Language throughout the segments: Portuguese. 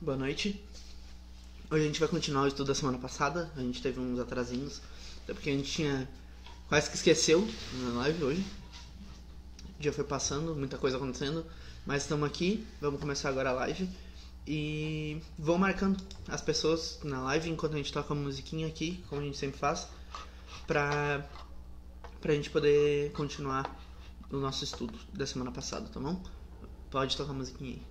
Boa noite. Hoje a gente vai continuar o estudo da semana passada. A gente teve uns atrasinhos, até porque a gente tinha quase que esqueceu na live hoje. O dia foi passando, muita coisa acontecendo, mas estamos aqui. Vamos começar agora a live. E vão marcando as pessoas na live enquanto a gente toca a musiquinha aqui, como a gente sempre faz, pra gente poder continuar o nosso estudo da semana passada, tá bom? Pode tocar a musiquinha aí.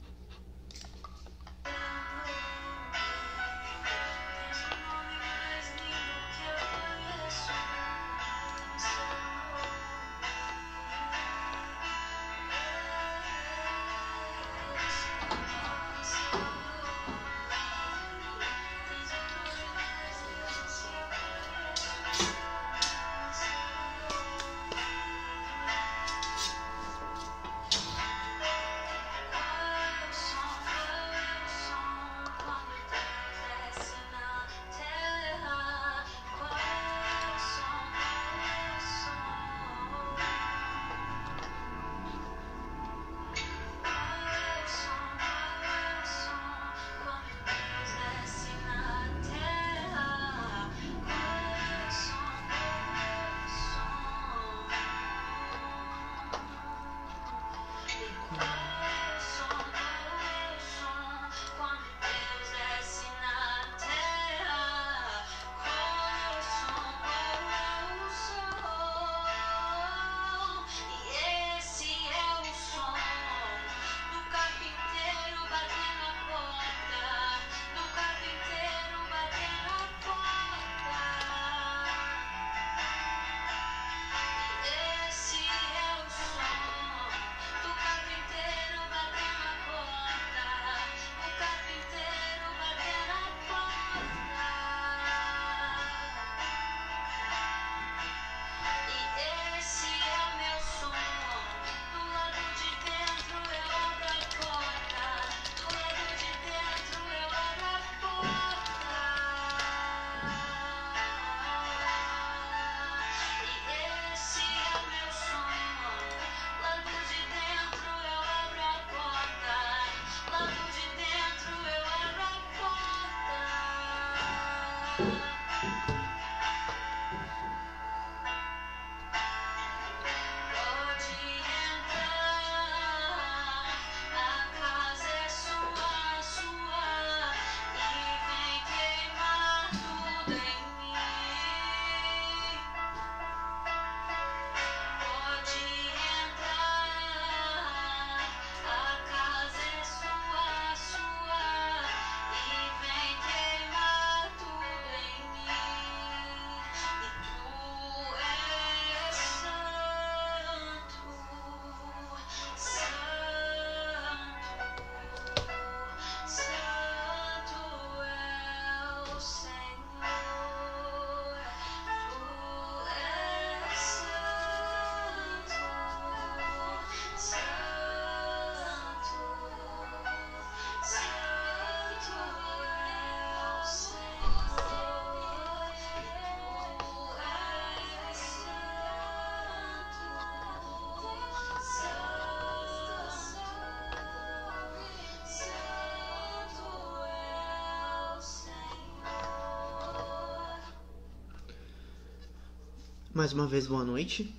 Mais uma vez, boa noite.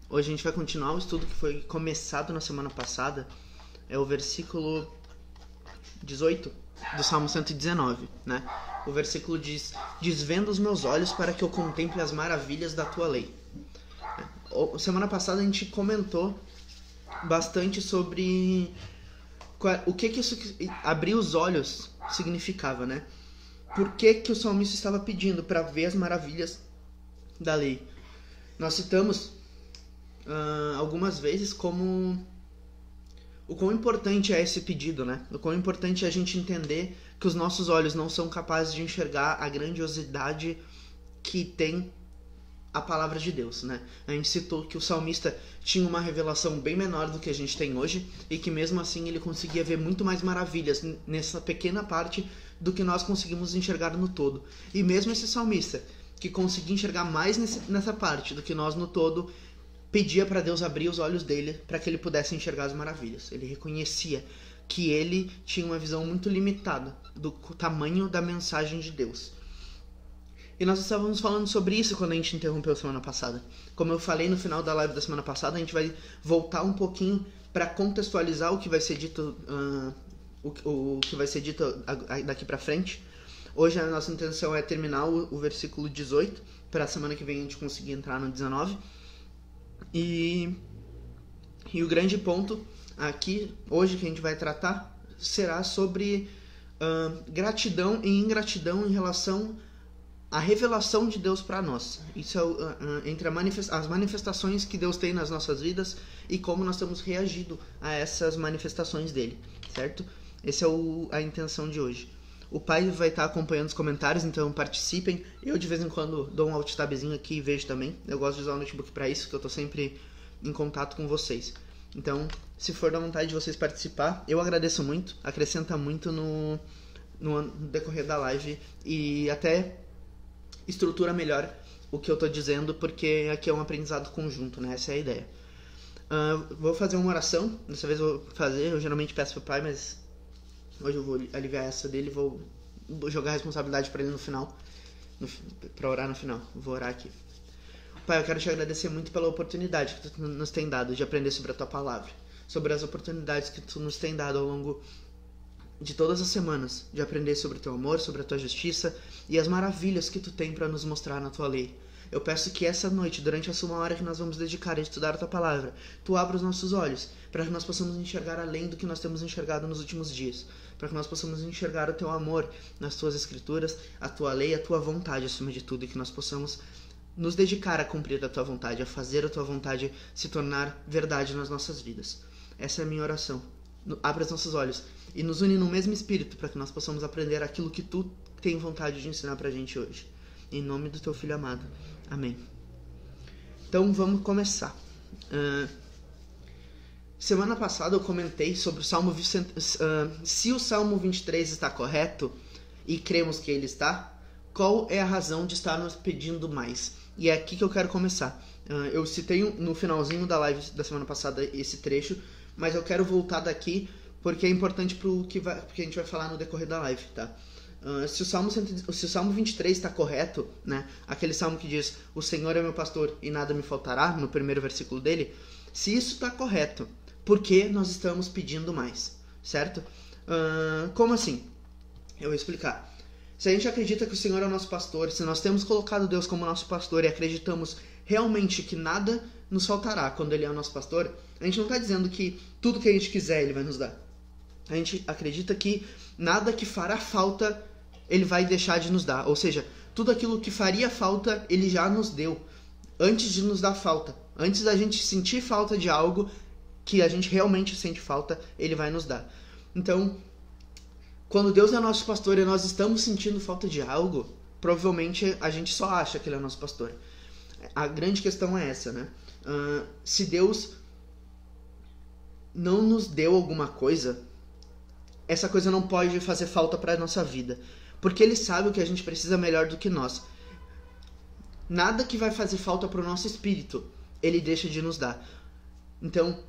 Hoje a gente vai continuar o estudo que foi começado na semana passada. É o versículo 18 do Salmo 119, né? O versículo diz: desvenda os meus olhos para que eu contemple as maravilhas da tua lei. Semana passada a gente comentou bastante sobre o que isso abrir os olhos significava, né? Por que o salmista estava pedindo para ver as maravilhas da lei? Nós citamos algumas vezes como o quão importante é esse pedido, né? O quão importante é a gente entender que os nossos olhos não são capazes de enxergar a grandiosidade que tem a palavra de Deus, né? A gente citou que o salmista tinha uma revelação bem menor do que a gente tem hoje e que mesmo assim ele conseguia ver muito mais maravilhas nessa pequena parte do que nós conseguimos enxergar no todo. E mesmo esse salmista, que conseguia enxergar mais nessa parte do que nós no todo, pedia para Deus abrir os olhos dele para que ele pudesse enxergar as maravilhas. Ele reconhecia que ele tinha uma visão muito limitada do tamanho da mensagem de Deus. E nós estávamos falando sobre isso quando a gente interrompeu semana passada. Como eu falei no final da live da semana passada, a gente vai voltar um pouquinho para contextualizar o que vai ser dito, o que vai ser dito daqui para frente. Hoje a nossa intenção é terminar o versículo 18, para a semana que vem a gente conseguir entrar no 19. E o grande ponto aqui, hoje, que a gente vai tratar, será sobre gratidão e ingratidão em relação à revelação de Deus para nós. Isso é entre as manifestações que Deus tem nas nossas vidas e como nós temos reagido a essas manifestações dele, certo? Essa é a intenção de hoje. O pai vai estar acompanhando os comentários, então participem. Eu de vez em quando dou um alt tabzinho aqui e vejo também. Eu gosto de usar o notebook para isso, que eu estou sempre em contato com vocês. Então, se for da vontade de vocês participar, eu agradeço muito, acrescenta muito no decorrer da live e até estrutura melhor o que eu estou dizendo, porque aqui é um aprendizado conjunto, né? Essa é a ideia. Vou fazer uma oração, dessa vez eu vou fazer, eu geralmente peço pro pai, mas hoje eu vou aliviar essa dele, vou jogar a responsabilidade para ele no final, para orar no final. Vou orar aqui. Pai, eu quero te agradecer muito pela oportunidade que tu nos tem dado de aprender sobre a tua palavra, sobre as oportunidades que tu nos tem dado ao longo de todas as semanas, de aprender sobre o teu amor, sobre a tua justiça e as maravilhas que tu tem para nos mostrar na tua lei. Eu peço que essa noite, durante essa 1 hora que nós vamos dedicar a estudar a tua palavra, tu abra os nossos olhos, para que nós possamos enxergar além do que nós temos enxergado nos últimos dias, para que nós possamos enxergar o teu amor nas tuas escrituras, a tua lei, a tua vontade acima de tudo, e que nós possamos nos dedicar a cumprir a tua vontade, a fazer a tua vontade se tornar verdade nas nossas vidas. Essa é a minha oração. Abra os nossos olhos e nos une no mesmo espírito, para que nós possamos aprender aquilo que tu tem vontade de ensinar pra gente hoje. Em nome do teu Filho amado. Amém. Então vamos começar. Semana passada eu comentei sobre o Salmo... se o Salmo 23 está correto, e cremos que ele está, qual é a razão de estar nos pedindo mais? E é aqui que eu quero começar. Eu citei no finalzinho da live da semana passada esse trecho, mas eu quero voltar daqui porque é importante porque a gente vai falar no decorrer da live, tá? Se o Salmo 23 está correto, né? Aquele salmo que diz: o Senhor é meu pastor e nada me faltará, no primeiro versículo dele. Se isso está correto, por que nós estamos pedindo mais? Certo? Como assim? Eu vou explicar. Se a gente acredita que o Senhor é o nosso pastor, se nós temos colocado Deus como nosso pastor e acreditamos realmente que nada nos faltará quando Ele é o nosso pastor, a gente não está dizendo que tudo que a gente quiser Ele vai nos dar. A gente acredita que nada que fará falta Ele vai deixar de nos dar. Ou seja, tudo aquilo que faria falta Ele já nos deu antes de nos dar falta. Antes da gente sentir falta de algo que a gente realmente sente falta, Ele vai nos dar. Então, quando Deus é nosso pastor e nós estamos sentindo falta de algo, provavelmente a gente só acha que Ele é nosso pastor. A grande questão é essa, né? Se Deus não nos deu alguma coisa, essa coisa não pode fazer falta para a nossa vida, porque Ele sabe o que a gente precisa melhor do que nós. Nada que vai fazer falta para o nosso espírito, Ele deixa de nos dar. Então,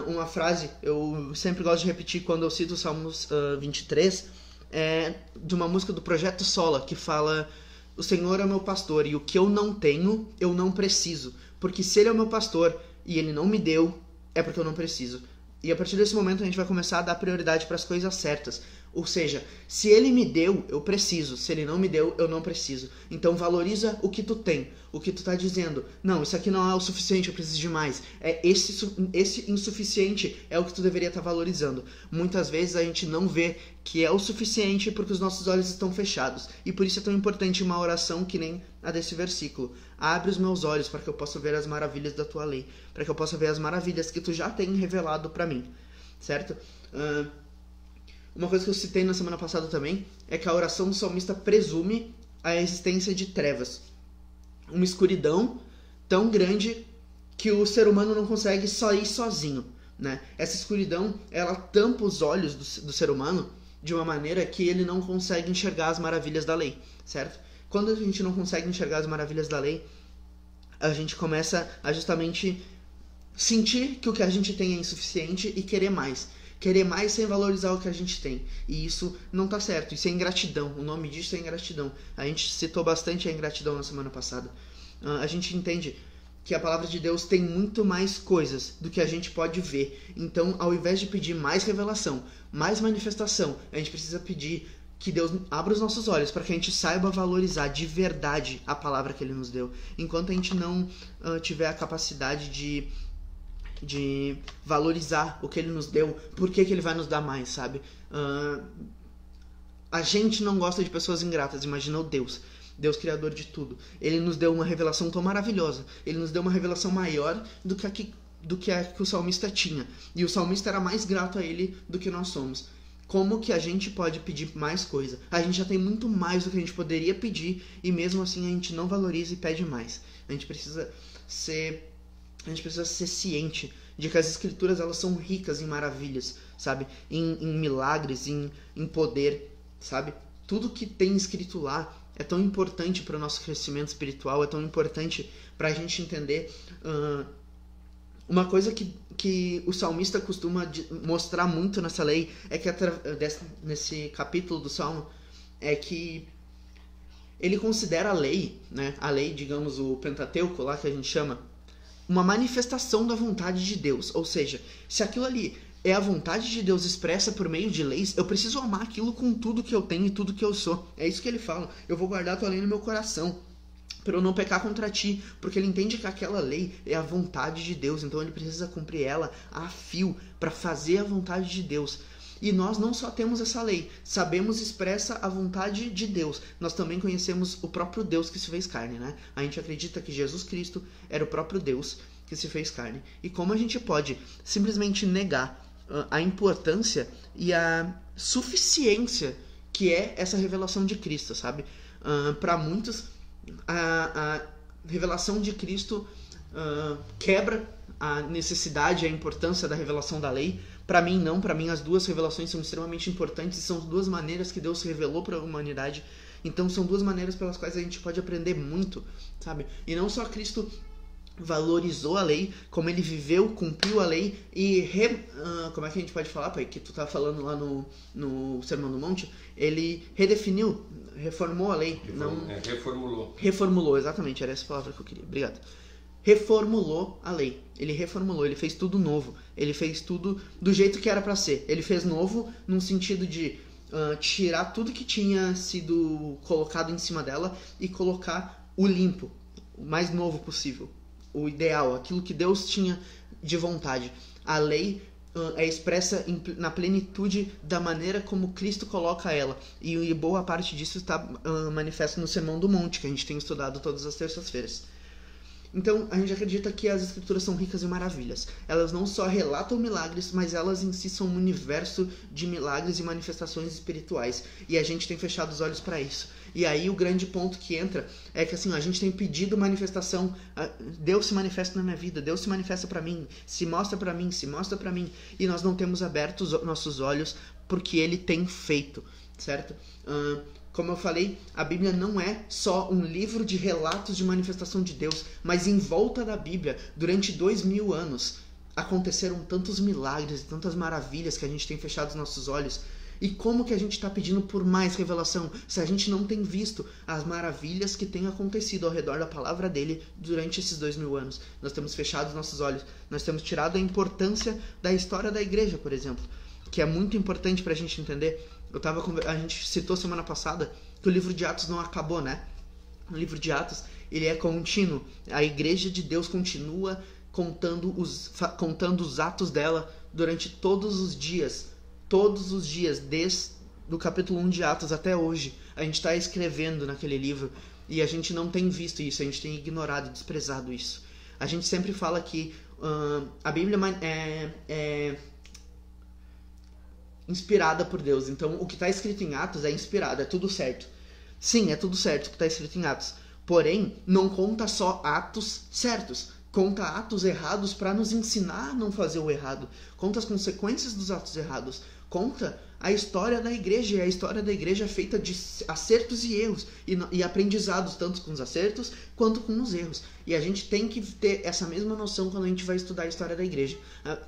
uma frase eu sempre gosto de repetir quando eu cito o Salmos 23, é de uma música do Projeto Sola, que fala: o Senhor é o meu pastor e o que eu não tenho, eu não preciso. Porque se Ele é o meu pastor e Ele não me deu, é porque eu não preciso. E a partir desse momento a gente vai começar a dar prioridade para as coisas certas. Ou seja, se Ele me deu, eu preciso. Se Ele não me deu, eu não preciso. Então valoriza o que tu tem. O que tu tá dizendo: não, isso aqui não é o suficiente, eu preciso de mais. Esse insuficiente é o que tu deveria estar valorizando. Muitas vezes a gente não vê que é o suficiente porque os nossos olhos estão fechados. E por isso é tão importante uma oração que nem a desse versículo. Abre os meus olhos para que eu possa ver as maravilhas da tua lei. Para que eu possa ver as maravilhas que tu já tem revelado para mim. Certo? Uma coisa que eu citei na semana passada também é que a oração do salmista presume a existência de trevas. Uma escuridão tão grande que o ser humano não consegue sair sozinho, né? Essa escuridão, ela tampa os olhos do ser humano de uma maneira que ele não consegue enxergar as maravilhas da lei, certo? Quando a gente não consegue enxergar as maravilhas da lei, a gente começa a justamente sentir que o que a gente tem é insuficiente e querer mais. querer mais sem valorizar o que a gente tem. E isso não tá certo, isso é ingratidão. O nome disso é ingratidão. A gente citou bastante a ingratidão na semana passada. A gente entende que a palavra de Deus tem muito mais coisas do que a gente pode ver. Então, ao invés de pedir mais revelação, mais manifestação, a gente precisa pedir que Deus abra os nossos olhos para que a gente saiba valorizar de verdade a palavra que Ele nos deu. Enquanto a gente não tiver a capacidade de valorizar o que Ele nos deu, por que Ele vai nos dar mais, sabe? A gente não gosta de pessoas ingratas, imagina o Deus. Deus criador de tudo. Ele nos deu uma revelação tão maravilhosa. Ele nos deu uma revelação maior do que a que o salmista tinha. E o salmista era mais grato a Ele do que nós somos. Como que a gente pode pedir mais coisa? A gente já tem muito mais do que a gente poderia pedir e mesmo assim a gente não valoriza e pede mais. A gente precisa ser ciente de que as escrituras elas são ricas em maravilhas, sabe? Em milagres, em poder, sabe? Tudo que tem escrito lá é tão importante para o nosso crescimento espiritual, é tão importante para a gente entender. Uma coisa que o salmista costuma mostrar muito nessa lei, é que nesse capítulo do Salmo, é que ele considera a lei, né? A lei, digamos, o Pentateuco lá que a gente chama, uma manifestação da vontade de Deus. Ou seja, se aquilo ali é a vontade de Deus expressa por meio de leis, eu preciso amar aquilo com tudo que eu tenho e tudo que eu sou. É isso que ele fala. Eu vou guardar a tua lei no meu coração, para eu não pecar contra ti, porque ele entende que aquela lei é a vontade de Deus, então ele precisa cumprir ela a fio para fazer a vontade de Deus. E nós não só temos essa lei, sabemos expressa a vontade de Deus, nós também conhecemos o próprio Deus que se fez carne, né? A gente acredita que Jesus Cristo era o próprio Deus que se fez carne. E como a gente pode simplesmente negar a importância e a suficiência que é essa revelação de Cristo, sabe? Para muitos, a revelação de Cristo quebra a necessidade e a importância da revelação da lei. Para mim não, para mim as duas revelações são extremamente importantes e são duas maneiras que Deus revelou para a humanidade. Então são duas maneiras pelas quais a gente pode aprender muito, sabe? E não só Cristo valorizou a lei, como ele viveu, cumpriu a lei e como é que a gente pode falar, pai, que tu tá falando lá no Sermão do Monte, ele redefiniu, reformou a lei, reformulou, exatamente, era essa palavra que eu queria, obrigado. Reformulou a lei, ele fez tudo novo, ele fez tudo do jeito que era para ser, ele fez novo num sentido de tirar tudo que tinha sido colocado em cima dela e colocar o limpo, o mais novo possível, o ideal, aquilo que Deus tinha de vontade. A lei é expressa na plenitude da maneira como Cristo coloca ela. E boa parte disso está manifesto no Sermão do Monte, que a gente tem estudado todas as terças-feiras. Então, a gente acredita que as escrituras são ricas em maravilhas. Elas não só relatam milagres, mas elas em si são um universo de milagres e manifestações espirituais. E a gente tem fechado os olhos para isso. E aí o grande ponto que entra é que assim, a gente tem pedido manifestação. Deus se manifesta na minha vida, Deus se manifesta para mim, se mostra para mim, se mostra para mim. E nós não temos aberto os nossos olhos porque Ele tem feito, certo? Como eu falei, a Bíblia não é só um livro de relatos de manifestação de Deus, mas em volta da Bíblia, durante 2000 anos, aconteceram tantos milagres e tantas maravilhas que a gente tem fechado os nossos olhos. E como que a gente está pedindo por mais revelação, se a gente não tem visto as maravilhas que têm acontecido ao redor da palavra dele durante esses 2000 anos? Nós temos fechado os nossos olhos, nós temos tirado a importância da história da igreja, por exemplo, que é muito importante para a gente entender. A gente citou semana passada que o livro de Atos não acabou, né? O livro de Atos, ele é contínuo. A igreja de Deus continua contando os atos dela durante todos os dias, desde o capítulo 1 de Atos até hoje. A gente está escrevendo naquele livro e a gente não tem visto isso, a gente tem ignorado e desprezado isso. A gente sempre fala que a Bíblia é inspirada por Deus. Então, o que está escrito em Atos é inspirado, é tudo certo. Sim, é tudo certo o que está escrito em Atos. Porém, não conta só atos certos. Conta atos errados para nos ensinar a não fazer o errado. Conta as consequências dos atos errados. conta a história da igreja, e a história da igreja é feita de acertos e erros, e aprendizados, tanto com os acertos quanto com os erros. E a gente tem que ter essa mesma noção quando a gente vai estudar a história da igreja.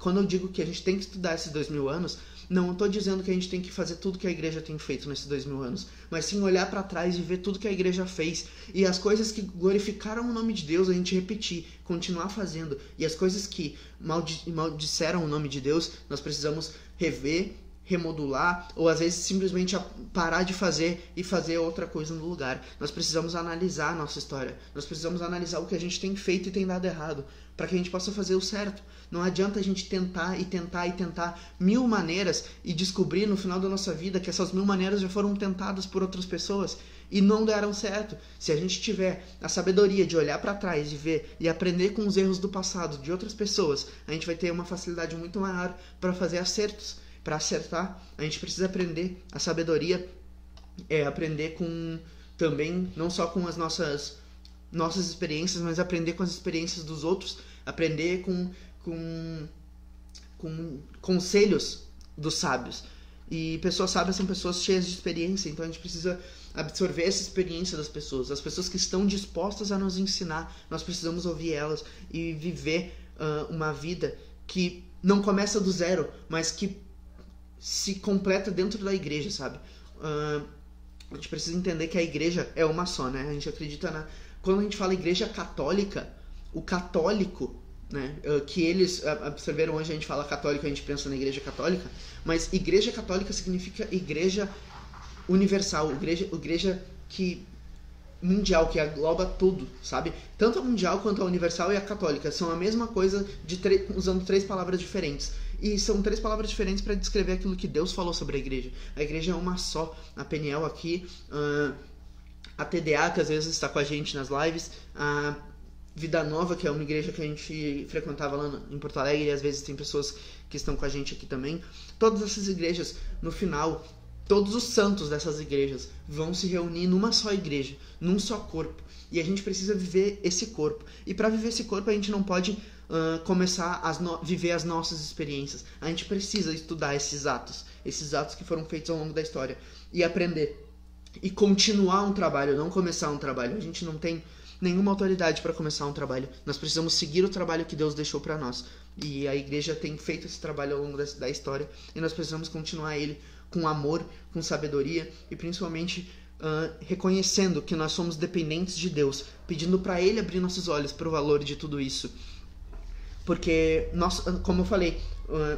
Quando eu digo que a gente tem que estudar esses 2000 anos, não estou dizendo que a gente tem que fazer tudo que a igreja tem feito nesses 2000 anos, mas sim olhar para trás e ver tudo que a igreja fez, e as coisas que glorificaram o nome de Deus a gente repetir, continuar fazendo, e as coisas que maldisseram o nome de Deus, nós precisamos rever, remodular, ou às vezes simplesmente parar de fazer e fazer outra coisa no lugar. Nós precisamos analisar a nossa história, nós precisamos analisar o que a gente tem feito e tem dado errado, para que a gente possa fazer o certo. Não adianta a gente tentar e tentar e tentar 1000 maneiras e descobrir no final da nossa vida que essas 1000 maneiras já foram tentadas por outras pessoas e não deram certo. Se a gente tiver a sabedoria de olhar para trás e ver e aprender com os erros do passado de outras pessoas, a gente vai ter uma facilidade muito maior para fazer acertos. Para acertar, a gente precisa aprender. A sabedoria é aprender com também, não só com as nossas experiências, mas aprender com as experiências dos outros, aprender com conselhos dos sábios. E pessoas sábias são pessoas cheias de experiência, então a gente precisa absorver essa experiência das pessoas. As pessoas que estão dispostas a nos ensinar, nós precisamos ouvir elas e viver uma vida que não começa do zero, mas que se completa dentro da igreja, sabe? A gente precisa entender que a igreja é uma só, né? A gente acredita quando a gente fala igreja católica, o católico, né? Que eles absorveram hoje, a gente fala católico, a gente pensa na igreja católica, mas igreja católica significa igreja universal, igreja que mundial, que engloba tudo, sabe? Tanto a mundial quanto a universal e a católica são a mesma coisa, usando 3 palavras diferentes. E são 3 palavras diferentes para descrever aquilo que Deus falou sobre a igreja. A igreja é uma só. A Peniel aqui, a TDA, que às vezes está com a gente nas lives, a Vida Nova, que é uma igreja que a gente frequentava lá em Porto Alegre, e às vezes tem pessoas que estão com a gente aqui também. Todas essas igrejas, no final, todos os santos dessas igrejas vão se reunir numa só igreja, num só corpo. E a gente precisa viver esse corpo. E para viver esse corpo a gente não pode começar a viver as nossas experiências. A gente precisa estudar esses atos que foram feitos ao longo da história, e aprender. E continuar um trabalho, não começar um trabalho. A gente não tem nenhuma autoridade para começar um trabalho. Nós precisamos seguir o trabalho que Deus deixou para nós. E a igreja tem feito esse trabalho ao longo da história, e nós precisamos continuar ele com amor, com sabedoria, e principalmente reconhecendo que nós somos dependentes de Deus, pedindo para Ele abrir nossos olhos para o valor de tudo isso. Porque, como eu falei,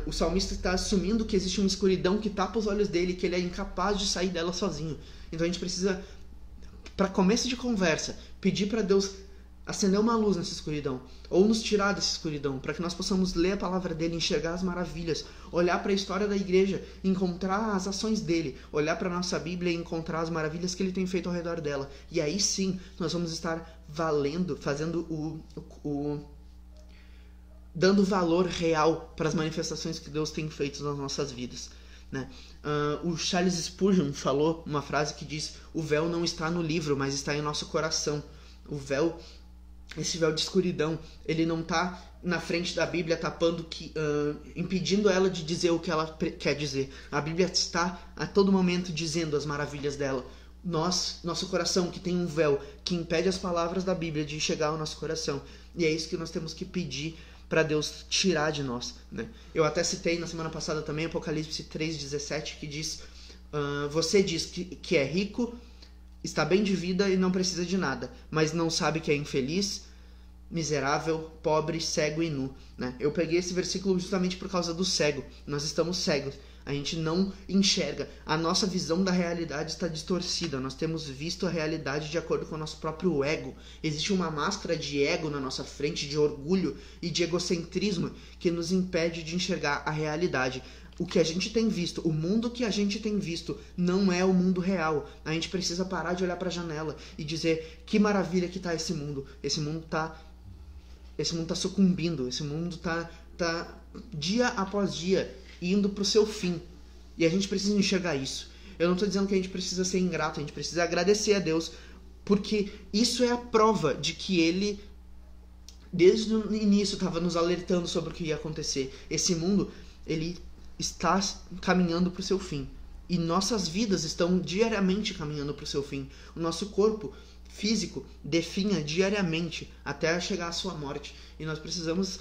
o salmista está assumindo que existe uma escuridão que tapa os olhos dele, que ele é incapaz de sair dela sozinho. Então a gente precisa, para começo de conversa, pedir para Deus acender uma luz nessa escuridão, ou nos tirar dessa escuridão, para que nós possamos ler a palavra dele, enxergar as maravilhas, olhar para a história da igreja, encontrar as ações dele, olhar para a nossa Bíblia e encontrar as maravilhas que ele tem feito ao redor dela. E aí sim, nós vamos estar fazendo dando valor real para as manifestações que Deus tem feito nas nossas vidas, né? O Charles Spurgeon falou uma frase que diz: o véu não está no livro, mas está em nosso coração. O véu, esse véu de escuridão, ele não está na frente da Bíblia tapando, impedindo ela de dizer o que ela quer dizer. A Bíblia está a todo momento dizendo as maravilhas dela. Nosso coração, que tem um véu que impede as palavras da Bíblia de chegar ao nosso coração. E é isso que nós temos que pedir para Deus tirar de nós, né? Eu até citei na semana passada também Apocalipse 3,17, que diz: você diz que é rico, está bem de vida e não precisa de nada, mas não sabe que é infeliz, miserável, pobre, cego e nu, né? Eu peguei esse versículo justamente por causa do cego. Nós estamos cegos, a gente não enxerga, a nossa visão da realidade está distorcida, nós temos visto a realidade de acordo com o nosso próprio ego. Existe uma máscara de ego na nossa frente, de orgulho e de egocentrismo, que nos impede de enxergar a realidade. O que a gente tem visto, o mundo que a gente tem visto, não é o mundo real. A gente precisa parar de olhar para a janela e dizer: que maravilha que está esse mundo. Esse mundo tá sucumbindo, esse mundo tá dia após dia indo para o seu fim. E a gente precisa enxergar isso. Eu não estou dizendo que a gente precisa ser ingrato, a gente precisa agradecer a Deus, porque isso é a prova de que Ele, desde o início, estava nos alertando sobre o que ia acontecer. Esse mundo, ele está caminhando para o seu fim. E nossas vidas estão diariamente caminhando para o seu fim. O nosso corpo físico definha diariamente até chegar à sua morte. E nós precisamos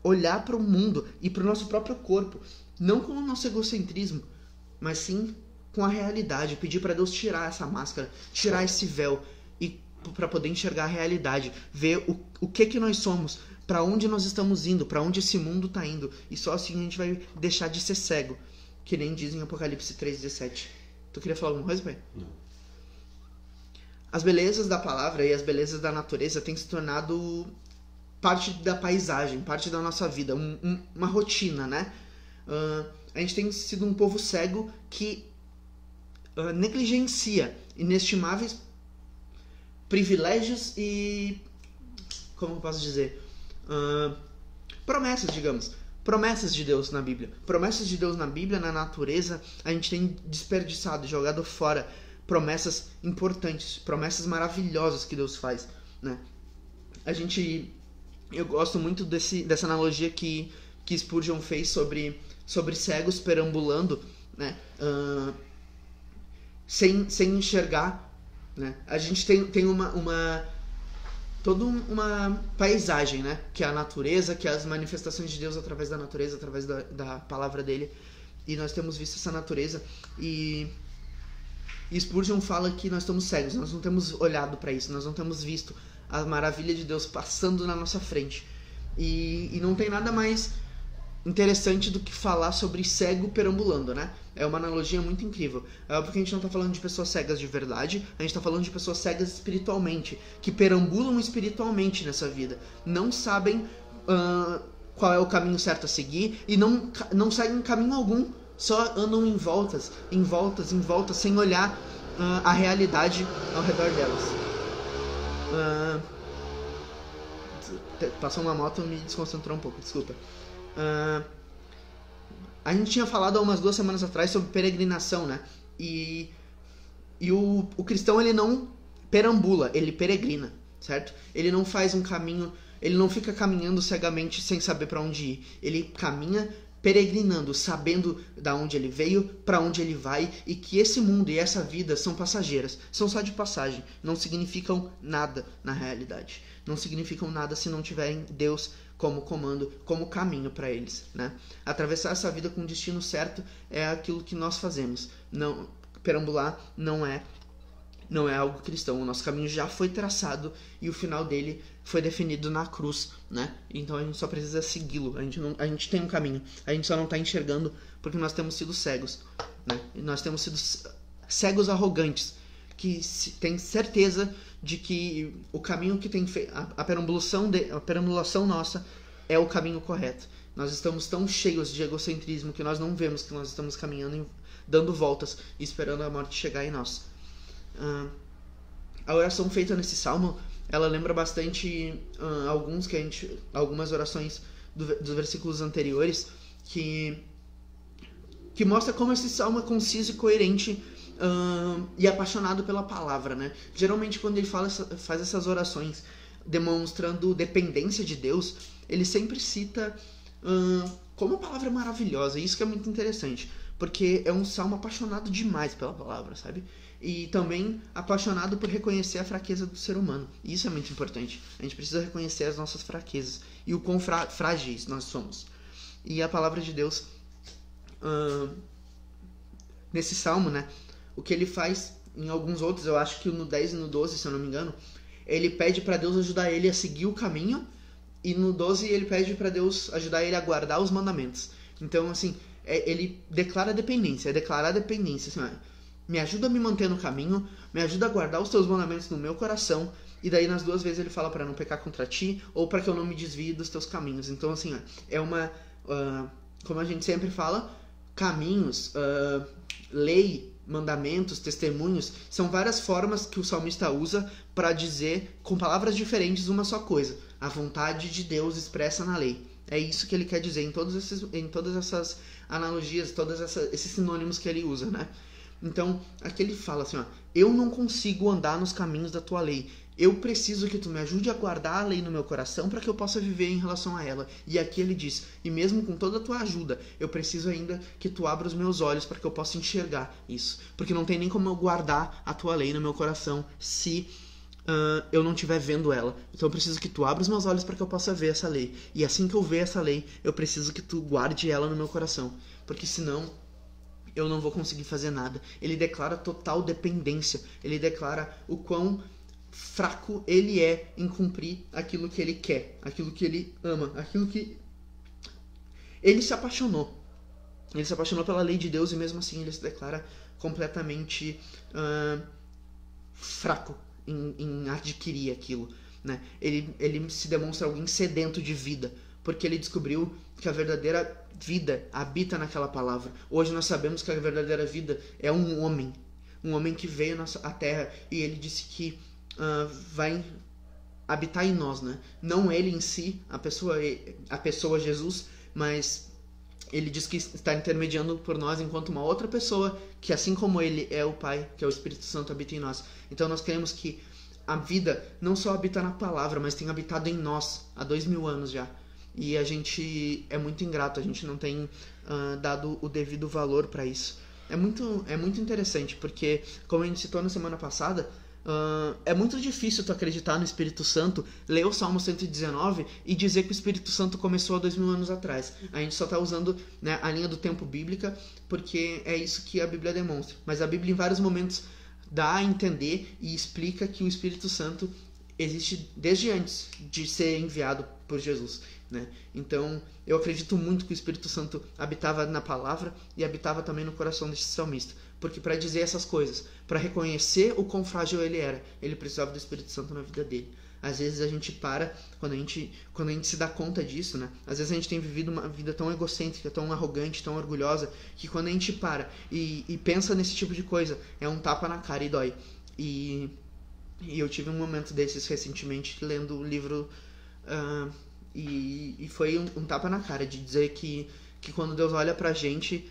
olhar para o mundo e para o nosso próprio corpo, não com o nosso egocentrismo, mas sim com a realidade. Pedir para Deus tirar essa máscara, tirar esse véu, e para poder enxergar a realidade, ver o que nós somos, para onde nós estamos indo, para onde esse mundo está indo. E só assim a gente vai deixar de ser cego, que nem diz em Apocalipse 3,17. Tu queria falar alguma coisa, pai? Não. As belezas da palavra e as belezas da natureza têm se tornado parte da paisagem, parte da nossa vida, uma rotina, né? A gente tem sido um povo cego que negligencia inestimáveis privilégios e, como eu posso dizer, promessas, digamos. Promessas de Deus na Bíblia. Promessas de Deus na Bíblia, na natureza, a gente tem desperdiçado, jogado fora promessas importantes, promessas maravilhosas que Deus faz, né? Eu gosto muito dessa analogia que Spurgeon fez sobre cegos perambulando, né? Sem enxergar, né? A gente tem toda uma paisagem, né? Que é a natureza, que é as manifestações de Deus através da natureza, através da palavra dele. E nós temos visto essa natureza e Spurgeon fala que nós estamos cegos, nós não temos olhado para isso, nós não temos visto a maravilha de Deus passando na nossa frente. E não tem nada mais interessante do que falar sobre cego perambulando, né? É uma analogia muito incrível. Porque a gente não está falando de pessoas cegas de verdade, a gente está falando de pessoas cegas espiritualmente, que perambulam espiritualmente nessa vida. Não sabem qual é o caminho certo a seguir e não seguem caminho algum. Só andam em voltas, sem olhar a realidade ao redor delas. Passou uma moto e me desconcentrou um pouco, desculpa. A gente tinha falado há umas 2 semanas atrás sobre peregrinação, né? E o cristão, ele não perambula, ele peregrina, certo? Ele não faz um caminho, ele não fica caminhando cegamente sem saber para onde ir. Ele caminha peregrinando, sabendo da onde ele veio, para onde ele vai, e que esse mundo e essa vida são passageiras, são só de passagem, não significam nada na realidade, não significam nada se não tiverem Deus como comando, como caminho para eles, né? Atravessar essa vida com o destino certo é aquilo que nós fazemos. Não, perambular não é algo cristão. O nosso caminho já foi traçado e o final dele foi definido na cruz, né? Então a gente só precisa segui-lo. A gente tem um caminho, a gente só não está enxergando porque nós temos sido cegos, né? E nós temos sido cegos arrogantes, que tem certeza de que o caminho que tem feito, a perambulação nossa é o caminho correto. Nós estamos tão cheios de egocentrismo que nós não vemos que nós estamos caminhando, dando voltas e esperando a morte chegar em nós. A oração feita nesse salmo, ela lembra bastante algumas orações dos versículos anteriores que mostra como esse salmo é conciso e coerente e apaixonado pela palavra, né? Geralmente quando ele faz essas orações demonstrando dependência de Deus, ele sempre cita como a palavra é maravilhosa. E isso que é muito interessante, porque é um salmo apaixonado demais pela palavra, sabe? E também apaixonado por reconhecer a fraqueza do ser humano. E isso é muito importante. A gente precisa reconhecer as nossas fraquezas e o quão frágeis nós somos. E a palavra de Deus, nesse salmo, né? O que ele faz em alguns outros, eu acho que no 10 e no 12, se eu não me engano, ele pede para Deus ajudar ele a seguir o caminho, e no 12 ele pede para Deus ajudar ele a guardar os mandamentos. Então, assim, ele declara dependência, assim, me ajuda a me manter no caminho, me ajuda a guardar os teus mandamentos no meu coração, e daí nas 2 vezes ele fala para não pecar contra ti, ou para que eu não me desvie dos teus caminhos. Então, assim, é uma, como a gente sempre fala, caminhos, lei, mandamentos, testemunhos, são várias formas que o salmista usa para dizer com palavras diferentes uma só coisa: a vontade de Deus expressa na lei. É isso que ele quer dizer em todas essas analogias, todos esses sinônimos que ele usa, né? Então, aqui ele fala assim, eu não consigo andar nos caminhos da tua lei. eu preciso que tu me ajude a guardar a lei no meu coração para que eu possa viver em relação a ela. E aqui ele diz, e mesmo com toda a tua ajuda, eu preciso ainda que tu abra os meus olhos para que eu possa enxergar isso. Porque não tem nem como eu guardar a tua lei no meu coração se eu não estiver vendo ela. Então eu preciso que tu abra os meus olhos para que eu possa ver essa lei. E assim que eu ver essa lei, eu preciso que tu guarde ela no meu coração. Porque senão eu não vou conseguir fazer nada. Ele declara total dependência. Ele declara o quão fraco ele é em cumprir aquilo que ele quer, aquilo que ele ama, aquilo que ele se apaixonou. Ele se apaixonou pela lei de Deus e mesmo assim ele se declara completamente fraco em adquirir aquilo, né? Ele se demonstra alguém sedento de vida, porque ele descobriu que a verdadeira vida habita naquela palavra. Hoje nós sabemos que a verdadeira vida é um homem que veio à Terra e ele disse que vai habitar em nós, né? Não ele em si, a pessoa Jesus, mas ele diz que está intermediando por nós enquanto uma outra pessoa que assim como ele é o Pai, que é o Espírito Santo, habita em nós. Então nós queremos que a vida não só habita na palavra, mas tem habitado em nós há 2000 anos já. E a gente é muito ingrato, a gente não tem dado o devido valor para isso. É muito interessante, porque, como a gente citou na semana passada, é muito difícil tu acreditar no Espírito Santo, ler o Salmo 119 e dizer que o Espírito Santo começou há 2000 anos atrás. A gente só está usando, né, a linha do tempo bíblica, porque é isso que a Bíblia demonstra. Mas a Bíblia em vários momentos dá a entender e explica que o Espírito Santo existe desde antes de ser enviado por Jesus, né? Então eu acredito muito que o Espírito Santo habitava na palavra e habitava também no coração desse salmista, porque para dizer essas coisas, para reconhecer o quão frágil ele era, ele precisava do Espírito Santo na vida dele. Às vezes a gente para, quando a gente se dá conta disso, né? Às vezes a gente tem vivido uma vida tão egocêntrica, tão arrogante, tão orgulhosa, que quando a gente para e pensa nesse tipo de coisa, é um tapa na cara e dói. E eu tive um momento desses recentemente, lendo o livro, e foi um tapa na cara, de dizer que quando Deus olha pra gente,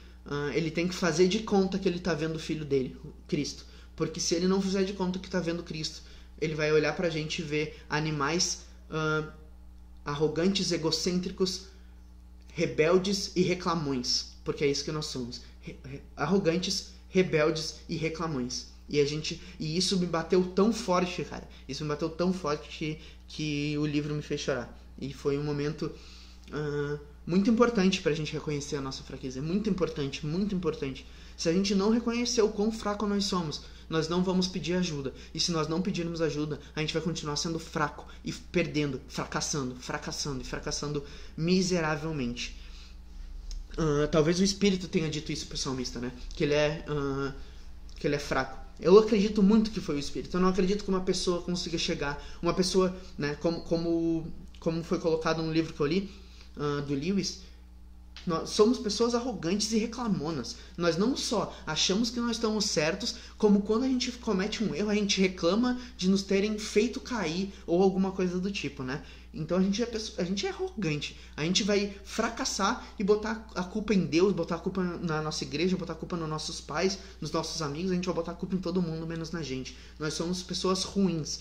ele tem que fazer de conta que ele tá vendo o Filho dele, Cristo. Porque se ele não fizer de conta que tá vendo Cristo, ele vai olhar pra gente e ver animais arrogantes, egocêntricos, rebeldes e reclamões. Porque é isso que nós somos. Arrogantes, rebeldes e reclamões. E isso me bateu tão forte, cara. Isso me bateu tão forte que o livro me fez chorar. E foi um momento muito importante pra gente reconhecer a nossa fraqueza. Muito importante, muito importante. Se a gente não reconhecer o quão fraco nós somos, nós não vamos pedir ajuda. E se nós não pedirmos ajuda, a gente vai continuar sendo fraco e perdendo, fracassando e fracassando miseravelmente. Talvez o Espírito tenha dito isso pro salmista, né? Que ele é fraco. Eu acredito muito que foi o Espírito. Eu não acredito que uma pessoa consiga chegar, uma pessoa, né, como foi colocado no livro que eu li, do Lewis, nós somos pessoas arrogantes e reclamonas. Nós não só achamos que nós estamos certos, como quando a gente comete um erro, a gente reclama de nos terem feito cair ou alguma coisa do tipo, né? Então a gente é arrogante. A gente vai fracassar e botar a culpa em Deus, botar a culpa na nossa igreja, botar a culpa nos nossos pais, nos nossos amigos. A gente vai botar a culpa em todo mundo, menos na gente. Nós somos pessoas ruins.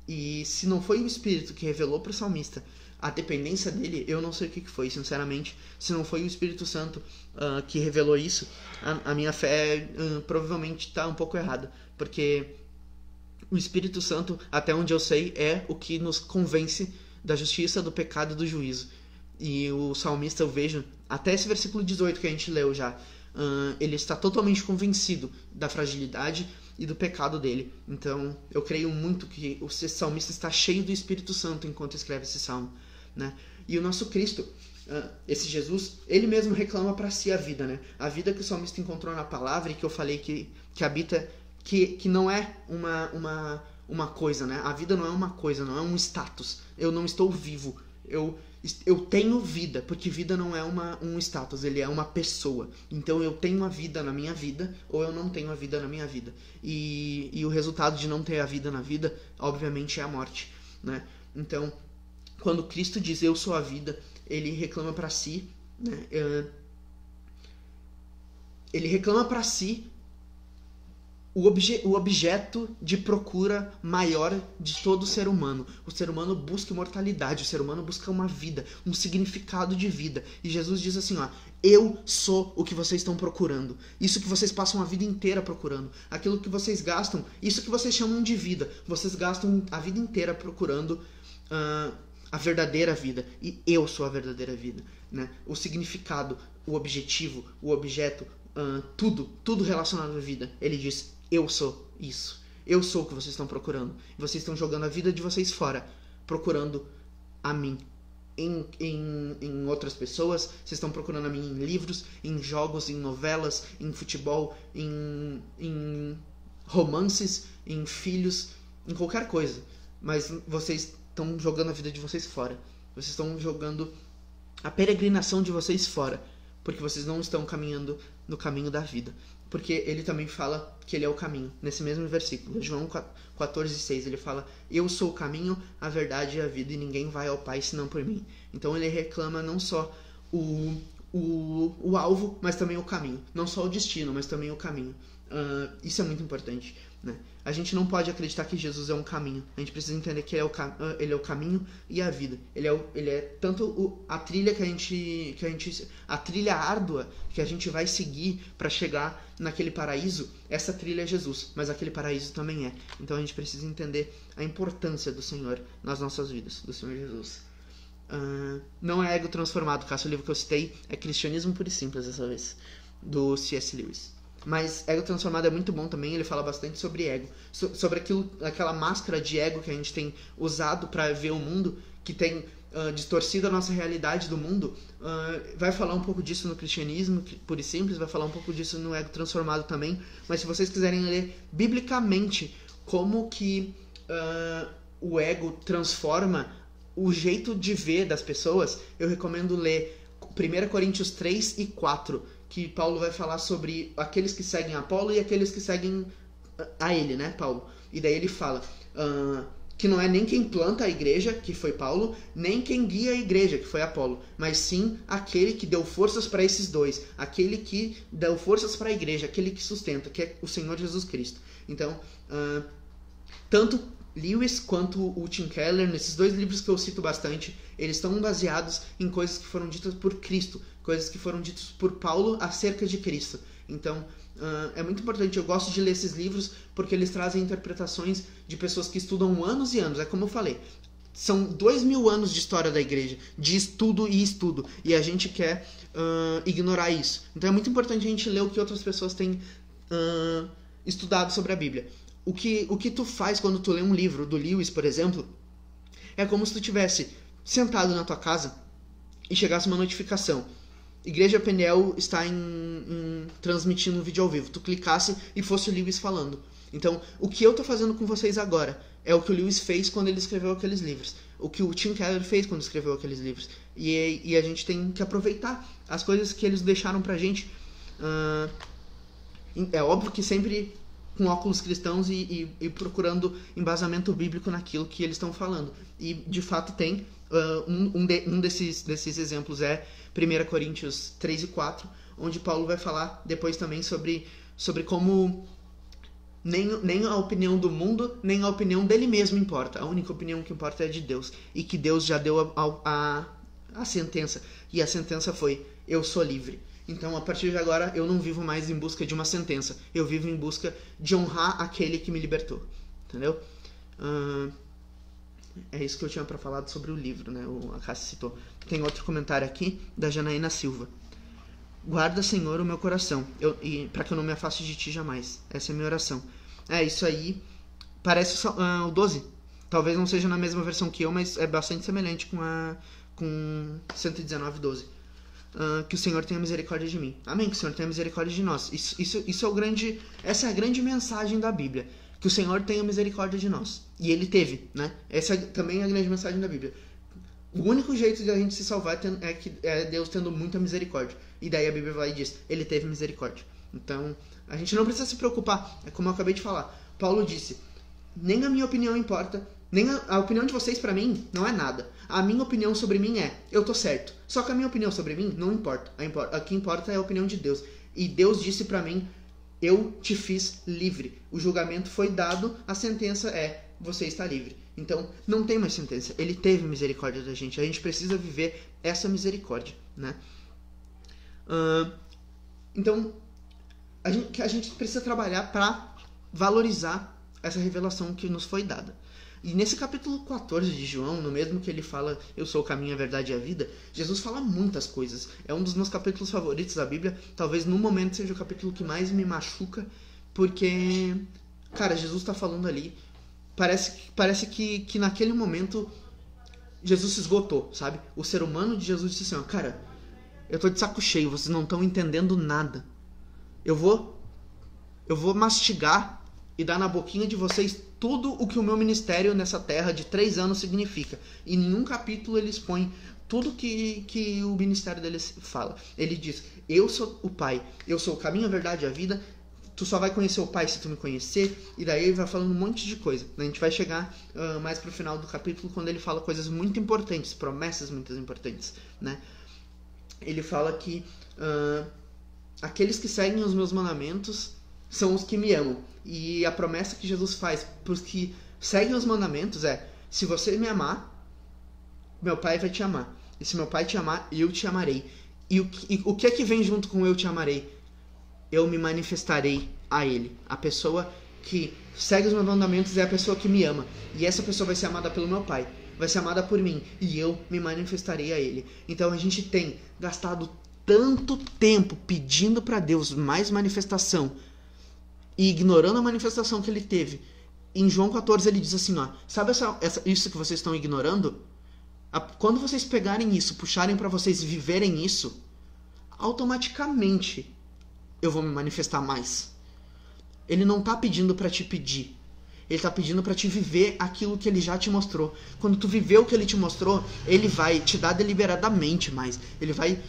E se não foi o Espírito que revelou para o salmista a dependência dele, eu não sei o que foi, sinceramente. Se não foi o Espírito Santo que revelou isso, a minha fé provavelmente está um pouco errada. Porque o Espírito Santo, até onde eu sei, é o que nos convence da justiça, do pecado e do juízo. E o salmista, eu vejo, até esse versículo 18 que a gente leu já, ele está totalmente convencido da fragilidade e do pecado dele. Então eu creio muito que o salmista está cheio do Espírito Santo enquanto escreve esse salmo, né? E o nosso Cristo, esse Jesus, ele mesmo reclama para si a vida, né? A vida que o salmista encontrou na palavra e que eu falei que habita, que não é uma coisa, né? A vida não é uma coisa, não é um status. Eu não estou vivo. Eu tenho vida, porque vida não é um status, ele é uma pessoa. Então eu tenho a vida na minha vida, ou eu não tenho a vida na minha vida. E o resultado de não ter a vida na vida, obviamente, é a morte, né? Então, quando Cristo diz eu sou a vida, ele reclama para si, né? Ele reclama para si o objeto de procura maior de todo ser humano. O ser humano busca imortalidade, o ser humano busca uma vida, um significado de vida. E Jesus diz assim, ó, eu sou o que vocês estão procurando. Isso que vocês passam a vida inteira procurando. Aquilo que vocês gastam, isso que vocês chamam de vida. Vocês gastam a vida inteira procurando a verdadeira vida. E eu sou a verdadeira vida, né? O significado, o objetivo, o objeto, tudo relacionado à vida. Ele diz, eu sou isso. Eu sou o que vocês estão procurando. Vocês estão jogando a vida de vocês fora, procurando a mim. Em outras pessoas, vocês estão procurando a mim em livros, em jogos, em novelas, em futebol, em romances, em filhos, em qualquer coisa. Mas vocês estão jogando a vida de vocês fora. Vocês estão jogando a peregrinação de vocês fora, porque vocês não estão caminhando no caminho da vida. Porque ele também fala que ele é o caminho. Nesse mesmo versículo, João 14,6, ele fala, eu sou o caminho, a verdade e a vida, e ninguém vai ao Pai senão por mim. Então ele reclama não só o alvo, mas também o caminho. Não só o destino, mas também o caminho. Isso é muito importante, né? A gente não pode acreditar que Jesus é um caminho. A gente precisa entender que ele é o caminho e a vida. Ele é tanto a trilha a trilha árdua que a gente vai seguir para chegar naquele paraíso. Essa trilha é Jesus, mas aquele paraíso também é. Então a gente precisa entender a importância do Senhor nas nossas vidas, do Senhor Jesus. Não é Ego Transformado, Cássio, o livro que eu citei é Cristianismo Puro e Simples dessa vez, do C.S. Lewis. Mas Ego Transformado é muito bom também, ele fala bastante sobre ego, sobre aquela máscara de ego que a gente tem usado para ver o mundo, que tem distorcido a nossa realidade do mundo. Vai falar um pouco disso no Cristianismo Puro e Simples, vai falar um pouco disso no Ego Transformado também. Mas se vocês quiserem ler biblicamente como que o ego transforma o jeito de ver das pessoas, eu recomendo ler 1 Coríntios 3 e 4, que Paulo vai falar sobre aqueles que seguem Apolo e aqueles que seguem a ele, né, Paulo? E daí ele fala que não é nem quem planta a igreja, que foi Paulo, nem quem guia a igreja, que foi Apolo, mas sim aquele que deu forças para esses dois, aquele que deu forças para a igreja, aquele que sustenta, que é o Senhor Jesus Cristo. Então, tanto Lewis quanto o Tim Keller, nesses dois livros que eu cito bastante, eles estão baseados em coisas que foram ditas por Cristo, coisas que foram ditas por Paulo acerca de Cristo. Então, é muito importante, eu gosto de ler esses livros porque eles trazem interpretações de pessoas que estudam anos e anos. É como eu falei, são 2000 anos de história da igreja, de estudo e estudo, e a gente quer ignorar isso. Então é muito importante a gente ler o que outras pessoas têm estudado sobre a Bíblia. O que tu faz quando tu lê um livro do Lewis, por exemplo, é como se tu estivesse sentado na tua casa e chegasse uma notificação. Igreja Peniel está transmitindo um vídeo ao vivo. Tu clicasse e fosse o Lewis falando. Então, o que eu tô fazendo com vocês agora é o que o Lewis fez quando ele escreveu aqueles livros. O que o Tim Keller fez quando escreveu aqueles livros. E a gente tem que aproveitar as coisas que eles deixaram pra gente. É óbvio que sempre com óculos cristãos e procurando embasamento bíblico naquilo que eles estão falando. E, de fato, tem. Um desses exemplos é 1 Coríntios 3 e 4, onde Paulo vai falar depois também sobre como nem a opinião do mundo, nem a opinião dele mesmo importa. A única opinião que importa é de Deus. E que Deus já deu a sentença. E a sentença foi, eu sou livre. Então, a partir de agora, eu não vivo mais em busca de uma sentença. Eu vivo em busca de honrar aquele que me libertou. Entendeu? É isso que eu tinha para falar sobre o livro, né? A Cássia citou. Tem outro comentário aqui, da Janaína Silva. Guarda, Senhor, o meu coração, para que eu não me afaste de ti jamais. Essa é a minha oração. Isso aí parece o 12. Talvez não seja na mesma versão que eu, mas é bastante semelhante com 119, 12. Que o Senhor tenha misericórdia de mim. Amém, que o Senhor tenha misericórdia de nós. Essa é a grande mensagem da Bíblia. Que o Senhor tenha misericórdia de nós. E Ele teve, né? Essa também é a grande mensagem da Bíblia. O único jeito de a gente se salvar é Deus tendo muita misericórdia. E daí a Bíblia vai e diz, Ele teve misericórdia. Então, a gente não precisa se preocupar. É como eu acabei de falar. Paulo disse, nem a minha opinião importa, nem a opinião de vocês pra mim não é nada. A minha opinião sobre mim eu tô certo. Só que a minha opinião sobre mim não importa. O que importa é a opinião de Deus. E Deus disse pra mim eu te fiz livre. O julgamento foi dado, a sentença é, você está livre. Então, não tem mais sentença. Ele teve misericórdia da gente. A gente precisa viver essa misericórdia, né? Então, a gente precisa trabalhar para valorizar essa revelação que nos foi dada. E nesse capítulo 14 de João, no mesmo que ele fala, eu sou o caminho, a verdade e a vida, Jesus fala muitas coisas. É um dos meus capítulos favoritos da Bíblia. Talvez no momento seja o capítulo que mais me machuca, porque, cara, Jesus está falando ali. Parece que naquele momento Jesus se esgotou, sabe? O ser humano de Jesus disse assim, ó, cara, eu tô de saco cheio, vocês não estão entendendo nada. Eu vou mastigar e dar na boquinha de vocês tudo o que o meu ministério nessa terra de 3 anos significa. E em nenhum capítulo ele expõe tudo que o ministério deles fala. Ele diz, eu sou o Pai, eu sou o caminho, a verdade e a vida, tu só vai conhecer o Pai se tu me conhecer, e daí ele vai falando um monte de coisa. A gente vai chegar mais pro final do capítulo, quando ele fala coisas muito importantes, promessas muito importantes, né? Ele fala que aqueles que seguem os meus mandamentos são os que me amam. E a promessa que Jesus faz para os que seguem os mandamentos é, se você me amar, meu Pai vai te amar. E se meu Pai te amar, eu te amarei. E o que é que vem junto com eu te amarei? Eu me manifestarei a Ele. A pessoa que segue os meus mandamentos é a pessoa que me ama. E essa pessoa vai ser amada pelo meu Pai. Vai ser amada por mim. E eu me manifestarei a Ele. Então a gente tem gastado tanto tempo pedindo para Deus mais manifestação e ignorando a manifestação que Ele teve. Em João 14 ele diz assim, ó, sabe isso que vocês estão ignorando? Quando vocês pegarem isso, puxarem para vocês viverem isso, automaticamente eu vou me manifestar mais. Ele não tá pedindo para te pedir. Ele tá pedindo para te viver aquilo que ele já te mostrou. Quando tu viver o que ele te mostrou, ele vai te dar deliberadamente mais. Ele vai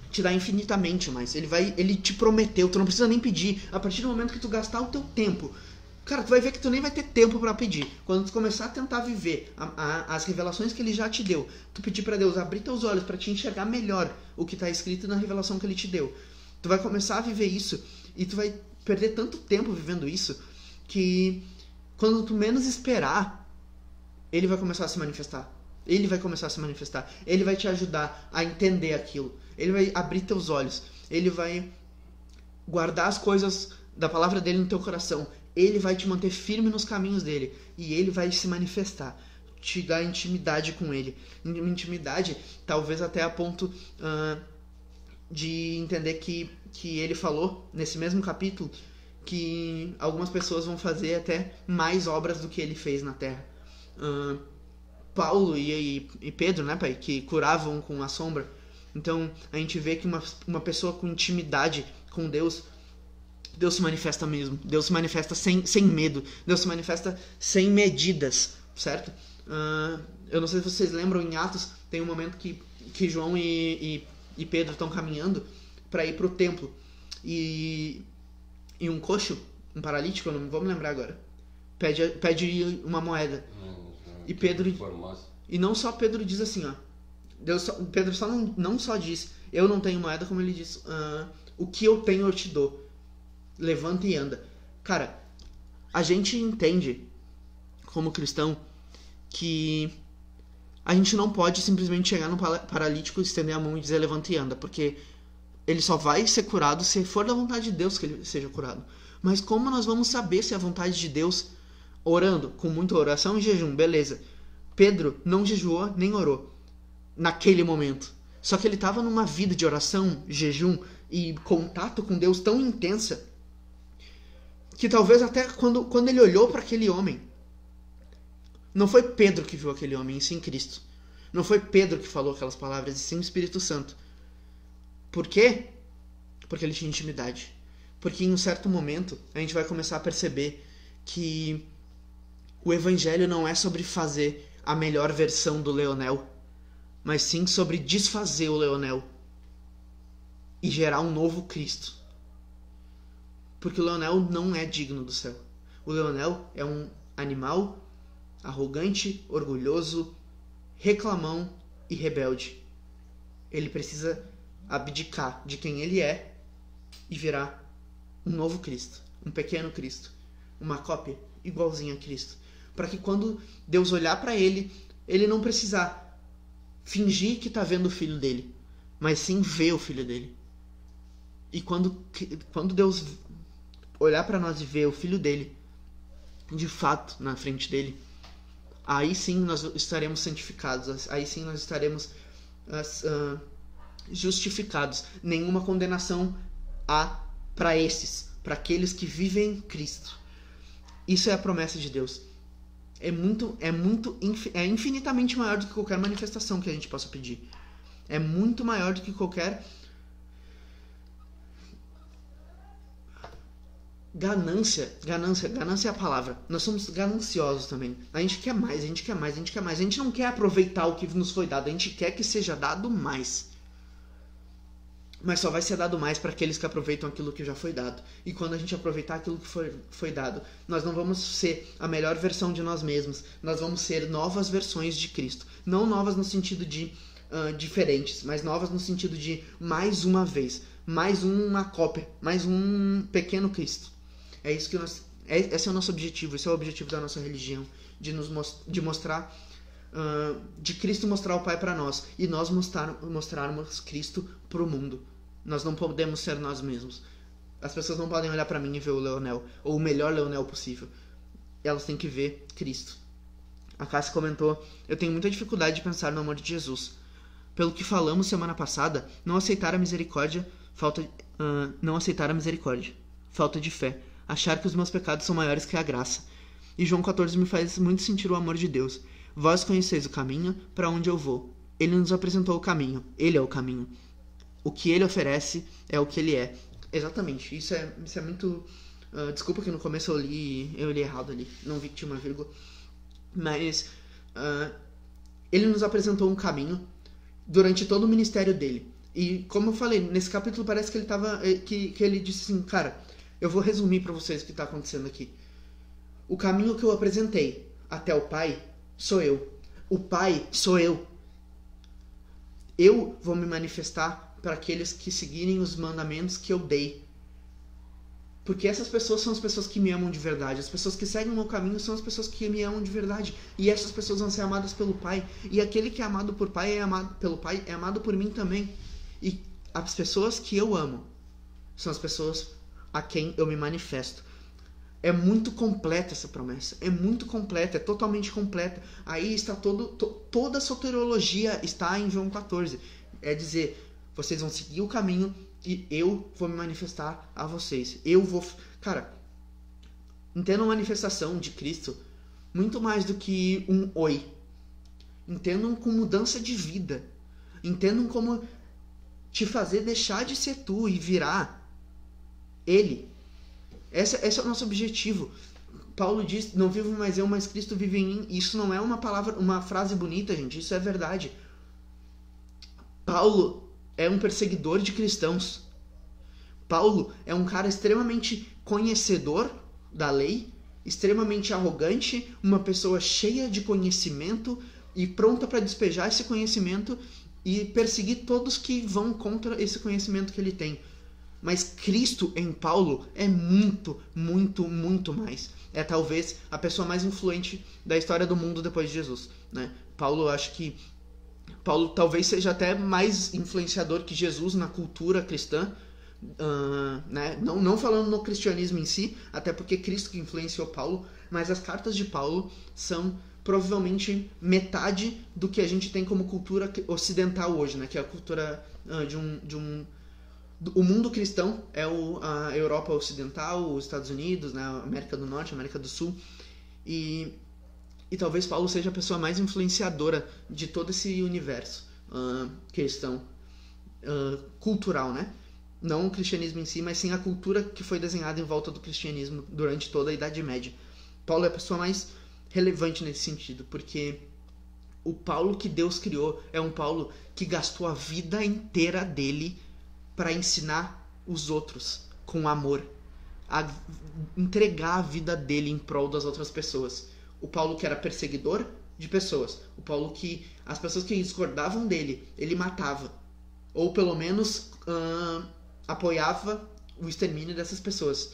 te dar infinitamente mais. Ele te prometeu, tu não precisa nem pedir. A partir do momento que tu gastar o teu tempo, cara, tu vai ver que tu nem vai ter tempo para pedir. Quando tu começar a tentar viver as revelações que ele já te deu, tu pedir para Deus abrir teus olhos para te enxergar melhor o que tá escrito na revelação que ele te deu. Tu vai começar a viver isso e tu vai perder tanto tempo vivendo isso que quando tu menos esperar, ele vai começar a se manifestar. Ele vai começar a se manifestar. Ele vai te ajudar a entender aquilo. Ele vai abrir teus olhos. Ele vai guardar as coisas da palavra dele no teu coração. Ele vai te manter firme nos caminhos dele. E ele vai se manifestar. Te dar intimidade com ele. Intimidade, talvez até a ponto de entender que ele falou nesse mesmo capítulo que algumas pessoas vão fazer até mais obras do que ele fez na terra. Paulo e Pedro, né, pai, que curavam com a sombra. Então a gente vê que uma pessoa com intimidade com Deus se manifesta mesmo. Deus se manifesta sem medo. Deus se manifesta sem medidas, certo? Eu não sei se vocês lembram, em Atos tem um momento que João e Pedro estão caminhando para ir para o templo. E um coxo, um paralítico, eu não vou me lembrar agora, pede uma moeda. E Pedro... E não só Pedro diz assim, ó. Pedro só não só diz, eu não tenho moeda, como ele diz, o que eu tenho eu te dou. Levanta e anda. Cara, a gente entende, como cristão, que a gente não pode simplesmente chegar no paralítico, estender a mão e dizer levanta e anda, porque ele só vai ser curado se for da vontade de Deus que ele seja curado. Mas como nós vamos saber se é a vontade de Deus? Orando, com muita oração e jejum, beleza. Pedro não jejuou nem orou naquele momento. Só que ele estava numa vida de oração, jejum e contato com Deus tão intensa que talvez até quando ele olhou para aquele homem, não foi Pedro que viu aquele homem, e sim Cristo. Não foi Pedro que falou aquelas palavras, e sim o Espírito Santo. Por quê? Porque ele tinha intimidade. Porque em um certo momento a gente vai começar a perceber que o Evangelho não é sobre fazer a melhor versão do Leonel, mas sim sobre desfazer o Leonel e gerar um novo Cristo. Porque o Leonel não é digno do céu. O Leonel é um animal arrogante, orgulhoso, reclamão e rebelde. Ele precisa abdicar de quem ele é e virar um novo Cristo, um pequeno Cristo, uma cópia igualzinha a Cristo, para que quando Deus olhar para ele, ele não precisar fingir que está vendo o filho dele, mas sim ver o filho dele. E quando Deus olhar para nós e ver o filho dele, de fato, na frente dele, aí sim nós estaremos santificados, aí sim nós estaremos justificados. Nenhuma condenação há para aqueles que vivem em Cristo. Isso é a promessa de Deus. É infinitamente maior do que qualquer manifestação que a gente possa pedir. É muito maior do que qualquer ganância é a palavra. Nós somos gananciosos também. A gente quer mais. A gente não quer aproveitar o que nos foi dado. A gente quer que seja dado mais. Mas só vai ser dado mais para aqueles que aproveitam aquilo que já foi dado. E quando a gente aproveitar aquilo que foi dado, nós não vamos ser a melhor versão de nós mesmos. Nós vamos ser novas versões de Cristo. Não novas no sentido de diferentes, mas novas no sentido de mais uma vez, mais uma cópia, mais um pequeno Cristo. É isso que esse é o nosso objetivo, esse é o objetivo da nossa religião, de mostrar, de Cristo mostrar o Pai para nós e nós mostrarmos Cristo para o mundo. Nós não podemos ser nós mesmos. As pessoas não podem olhar para mim e ver o Leonel, ou o melhor Leonel possível. Elas têm que ver Cristo. A Cássia comentou: eu tenho muita dificuldade de pensar no amor de Jesus. Pelo que falamos semana passada, não aceitar a misericórdia, falta de fé, achar que os meus pecados são maiores que a graça. E João 14 me faz muito sentir o amor de Deus. Vós conheceis o caminho para onde eu vou. Ele nos apresentou o caminho. Ele é o caminho. O que ele oferece é o que ele é. Exatamente. Isso é muito... desculpa que no começo eu li errado ali. Não vi que tinha uma vírgula. Mas ele nos apresentou um caminho durante todo o ministério dele. E como eu falei, nesse capítulo parece que ele que ele disse assim: cara, eu vou resumir para vocês o que está acontecendo aqui. O caminho que eu apresentei até o Pai sou eu. O Pai sou eu. Eu vou me manifestar para aqueles que seguirem os mandamentos que eu dei. Porque essas pessoas são as pessoas que me amam de verdade. As pessoas que seguem o meu caminho são as pessoas que me amam de verdade. E essas pessoas vão ser amadas pelo Pai. E aquele que é amado por Pai pelo Pai é amado por mim também. E as pessoas que eu amo são as pessoas a quem eu me manifesto. É muito completa essa promessa. É muito completa, é totalmente completa. Aí está toda a soteriologia está em João 14. É dizer, vocês vão seguir o caminho e eu vou me manifestar a vocês. Cara, entendam a manifestação de Cristo muito mais do que um oi. Entendam com mudança de vida. Entendam como te fazer deixar de ser tu e virar Ele. Esse é o nosso objetivo. Paulo diz: não vivo mais eu, mas Cristo vive em mim. Isso não é uma frase bonita, gente. Isso é verdade. Paulo é um perseguidor de cristãos. Paulo é um cara extremamente conhecedor da lei, extremamente arrogante, uma pessoa cheia de conhecimento e pronta para despejar esse conhecimento e perseguir todos que vão contra esse conhecimento que ele tem. Mas Cristo em Paulo é muito, muito, muito mais. É talvez a pessoa mais influente da história do mundo depois de Jesus, né? Paulo talvez seja até mais influenciador que Jesus na cultura cristã, né? Não falando no cristianismo em si, até porque Cristo que influenciou Paulo, mas as cartas de Paulo são provavelmente metade do que a gente tem como cultura ocidental hoje, né? Que é a cultura o mundo cristão é a Europa Ocidental, os Estados Unidos, né? A América do Norte, a América do Sul. E talvez Paulo seja a pessoa mais influenciadora de todo esse universo cristão, cultural, né? Não o cristianismo em si, mas sim a cultura que foi desenhada em volta do cristianismo durante toda a Idade Média. Paulo é a pessoa mais relevante nesse sentido, porque o Paulo que Deus criou é um Paulo que gastou a vida inteira dele para ensinar os outros com amor, a entregar a vida dele em prol das outras pessoas. O Paulo que era perseguidor de pessoas, o Paulo que as pessoas que discordavam dele, ele matava, ou pelo menos apoiava o extermínio dessas pessoas.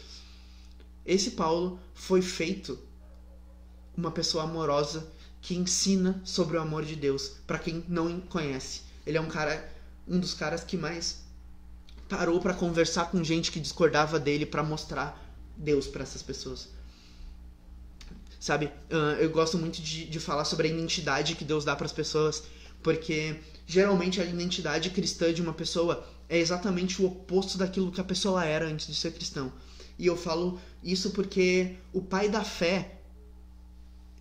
Esse Paulo foi feito uma pessoa amorosa que ensina sobre o amor de Deus para quem não conhece. Ele é um dos caras que mais parou para conversar com gente que discordava dele para mostrar Deus para essas pessoas. Sabe, eu gosto muito de falar sobre a identidade que Deus dá para as pessoas, porque geralmente a identidade cristã de uma pessoa é exatamente o oposto daquilo que a pessoa era antes de ser cristão. E eu falo isso porque o pai da fé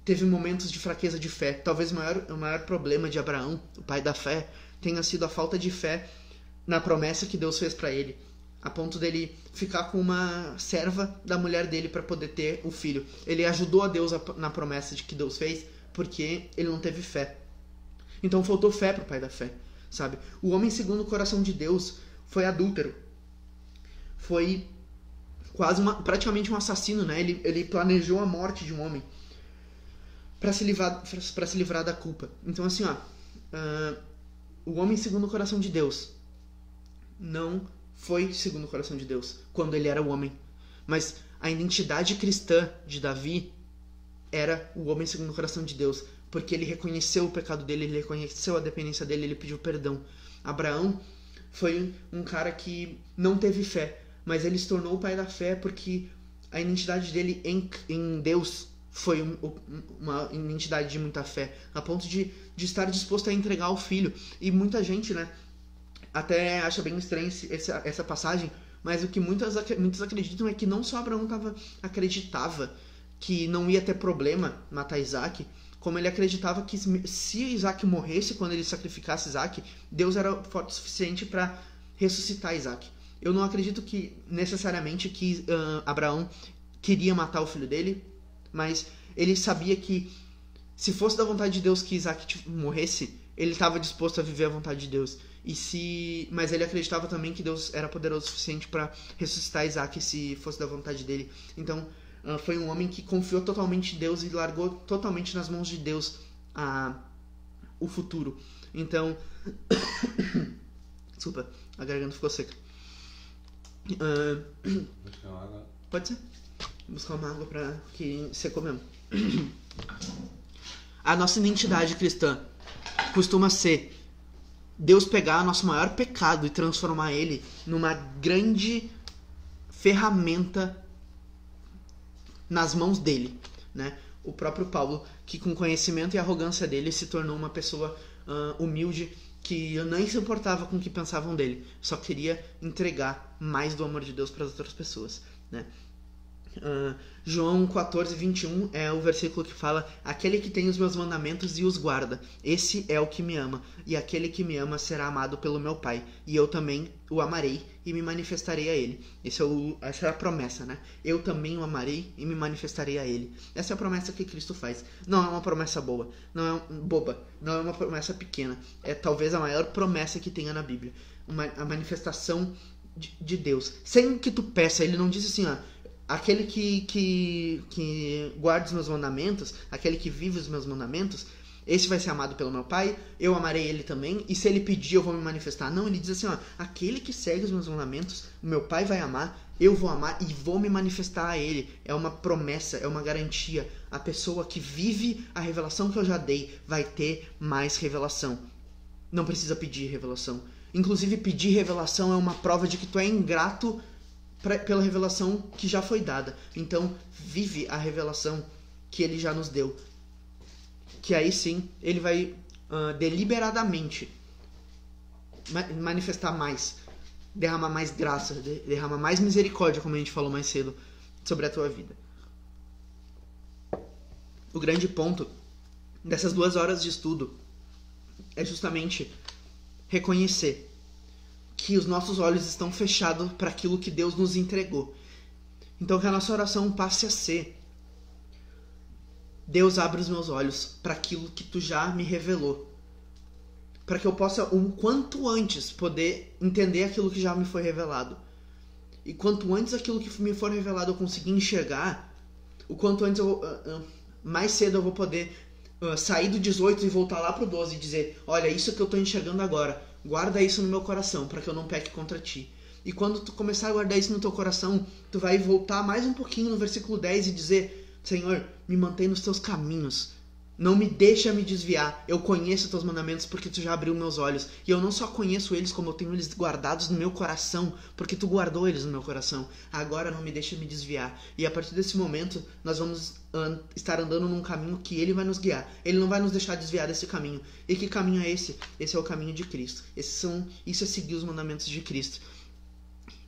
teve momentos de fraqueza de fé. Talvez o maior problema de Abraão, o pai da fé, tenha sido a falta de fé na promessa que Deus fez para ele, a ponto dele ficar com uma serva da mulher dele para poder ter o filho. Ele ajudou a Deus na promessa de que Deus fez porque ele não teve fé. Então faltou fé pro pai da fé, sabe? O homem segundo o coração de Deus foi adúltero. Foi praticamente um assassino, né? Ele planejou a morte de um homem para se livrar da culpa. Então assim, o homem segundo o coração de Deus não foi segundo o coração de Deus quando ele era o homem. Mas a identidade cristã de Davi era o homem segundo o coração de Deus, porque ele reconheceu o pecado dele, ele reconheceu a dependência dele, ele pediu perdão. Abraão foi um cara que não teve fé, mas ele se tornou o pai da fé porque a identidade dele em Deus foi uma identidade de muita fé, a ponto de estar disposto a entregar o filho. E muita gente, né, até acha bem estranho essa passagem, mas o que muitos acreditam é que não só Abraão acreditava que não ia ter problema matar Isaac, como ele acreditava que se Isaac morresse quando ele sacrificasse Isaac, Deus era forte o suficiente para ressuscitar Isaac. Eu não acredito que necessariamente que Abraão queria matar o filho dele, mas ele sabia que se fosse da vontade de Deus que Isaac morresse, ele estava disposto a viver a vontade de Deus. Mas ele acreditava também que Deus era poderoso o suficiente para ressuscitar Isaac se fosse da vontade dele. Então foi um homem que confiou totalmente em Deus e largou totalmente nas mãos de Deus o futuro. Então desculpa, a garganta ficou seca. Buscar uma água. Pode ser. Buscar uma água para que secou mesmo. A nossa identidade cristã costuma ser Deus pegar nosso maior pecado e transformar ele numa grande ferramenta nas mãos dele, né? O próprio Paulo, que com conhecimento e arrogância dele se tornou uma pessoa humilde, que nem se importava com o que pensavam dele, só queria entregar mais do amor de Deus para as outras pessoas, né? João 14:21 é o versículo que fala: aquele que tem os meus mandamentos e os guarda, esse é o que me ama, e aquele que me ama será amado pelo meu Pai, e eu também o amarei e me manifestarei a ele. Essa é a promessa, né? Eu também o amarei e me manifestarei a ele. Essa é a promessa que Cristo faz. Não é uma promessa boba, não é uma promessa pequena, é talvez a maior promessa que tenha na Bíblia, a manifestação de Deus, sem que tu peça. Ele não diz assim, aquele que guarda os meus mandamentos, aquele que vive os meus mandamentos, esse vai ser amado pelo meu Pai, eu amarei ele também, e se ele pedir eu vou me manifestar. Não, ele diz assim, aquele que segue os meus mandamentos, o meu Pai vai amar, eu vou amar e vou me manifestar a ele. É uma promessa, é uma garantia. A pessoa que vive a revelação que eu já dei vai ter mais revelação. Não precisa pedir revelação. Inclusive, pedir revelação é uma prova de que tu é ingrato pela revelação que já foi dada. Então, vive a revelação que ele já nos deu. Que aí sim, ele vai deliberadamente manifestar mais, derramar mais graça, derramar mais misericórdia, como a gente falou mais cedo, sobre a tua vida. O grande ponto dessas 2 horas de estudo é justamente reconhecer que os nossos olhos estão fechados para aquilo que Deus nos entregou. Então que a nossa oração passe a ser: Deus, abre os meus olhos para aquilo que tu já me revelou, para que eu possa o quanto antes poder entender aquilo que já me foi revelado. E quanto antes aquilo que me for revelado eu conseguir enxergar, o quanto antes mais cedo eu vou poder sair do 18 e voltar lá pro 12 e dizer: olha, isso que eu estou enxergando agora, guarda isso no meu coração para que eu não peque contra ti. E quando tu começar a guardar isso no teu coração, tu vai voltar mais um pouquinho no versículo 10 e dizer: Senhor, me mantém nos teus caminhos. Não me deixa me desviar. Eu conheço teus mandamentos porque tu já abriu meus olhos. E eu não só conheço eles, como eu tenho eles guardados no meu coração, porque tu guardou eles no meu coração. Agora não me deixa me desviar. E a partir desse momento, nós vamos estar andando num caminho que ele vai nos guiar. Ele não vai nos deixar desviar desse caminho. E que caminho é esse? Esse é o caminho de Cristo. Isso é seguir os mandamentos de Cristo.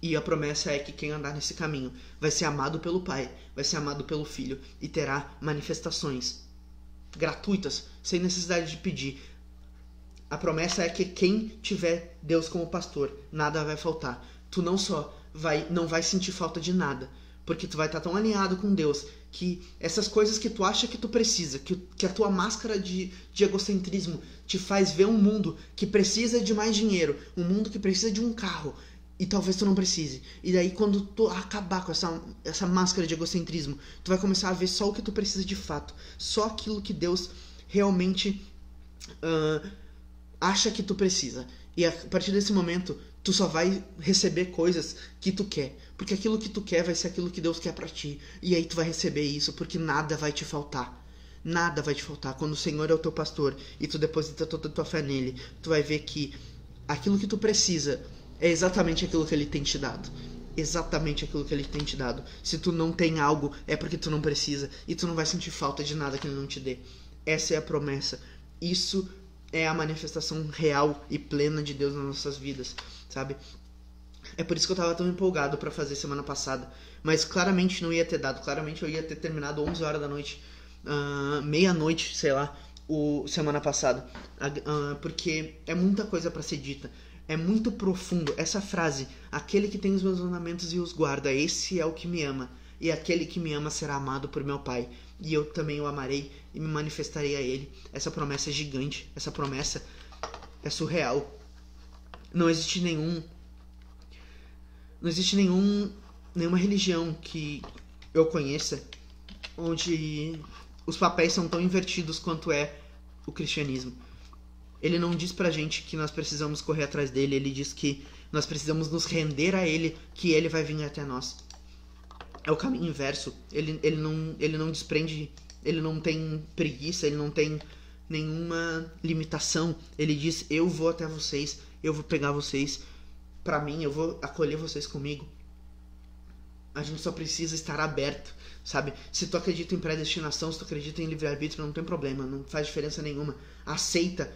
E a promessa é que quem andar nesse caminho vai ser amado pelo Pai, vai ser amado pelo Filho e terá manifestações gratuitas, sem necessidade de pedir. A promessa é que quem tiver Deus como pastor, nada vai faltar. Tu não vai sentir falta de nada, porque tu vai estar tão alinhado com Deus que essas coisas que tu acha que tu precisa, que a tua máscara de egocentrismo te faz ver um mundo que precisa de mais dinheiro, um mundo que precisa de um carro, e talvez tu não precise. E daí quando tu acabar com essa máscara de egocentrismo, tu vai começar a ver só o que tu precisa de fato. Só aquilo que Deus realmente acha que tu precisa. E a partir desse momento, tu só vai receber coisas que tu quer. Porque aquilo que tu quer vai ser aquilo que Deus quer pra ti. E aí tu vai receber isso, porque nada vai te faltar. Nada vai te faltar. Quando o Senhor é o teu pastor e tu deposita toda a tua fé nele, tu vai ver que aquilo que tu precisa é exatamente aquilo que ele tem te dado. Exatamente aquilo que ele tem te dado. Se tu não tem algo, é porque tu não precisa. E tu não vai sentir falta de nada que ele não te dê. Essa é a promessa. Isso é a manifestação real e plena de Deus nas nossas vidas, sabe? É por isso que eu tava tão empolgado pra fazer semana passada. Mas claramente não ia ter dado. Claramente eu ia ter terminado 11 horas da noite. Meia-noite, sei lá, semana passada. Porque é muita coisa pra ser dita. É muito profundo. Essa frase, aquele que tem os meus mandamentos e os guarda, esse é o que me ama. E aquele que me ama será amado por meu Pai. E eu também o amarei e me manifestarei a ele. Essa promessa é gigante. Essa promessa é surreal. Não existe nenhuma religião que eu conheça onde os papéis são tão invertidos quanto é o cristianismo. Ele não diz pra gente que nós precisamos correr atrás dele, ele diz que nós precisamos nos render a ele, que ele vai vir até nós. É o caminho inverso. Ele não desprende, ele não tem preguiça, ele não tem nenhuma limitação. Ele diz: eu vou até vocês, eu vou pegar vocês pra mim, eu vou acolher vocês comigo. A gente só precisa estar aberto, sabe? Se tu acredita em predestinação, se tu acredita em livre-arbítrio, não tem problema, não faz diferença nenhuma. Aceita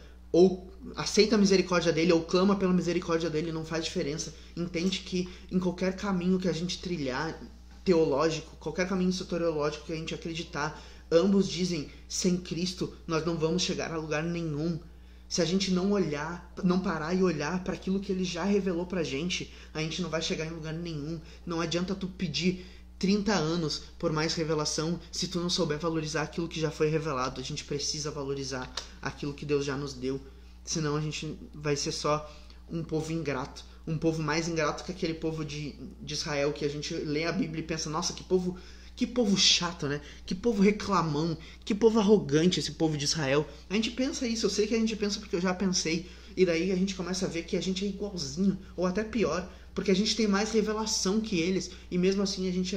a misericórdia dele, ou clama pela misericórdia dele, não faz diferença. Entende que em qualquer caminho que a gente trilhar, teológico, qualquer caminho soteriológico que a gente acreditar, ambos dizem: sem Cristo nós não vamos chegar a lugar nenhum. Se a gente não olhar, não parar e olhar para aquilo que ele já revelou pra gente, a gente não vai chegar em lugar nenhum. Não adianta tu pedir 30 anos por mais revelação se tu não souber valorizar aquilo que já foi revelado. A gente precisa valorizar aquilo que Deus já nos deu. Senão a gente vai ser só um povo ingrato. Um povo mais ingrato que aquele povo de Israel, que a gente lê a Bíblia e pensa: nossa, que povo chato, né? Que povo reclamão, que povo arrogante esse povo de Israel. A gente pensa isso, eu sei que a gente pensa porque eu já pensei. E daí a gente começa a ver que a gente é igualzinho, ou até pior, porque a gente tem mais revelação que eles, e mesmo assim a gente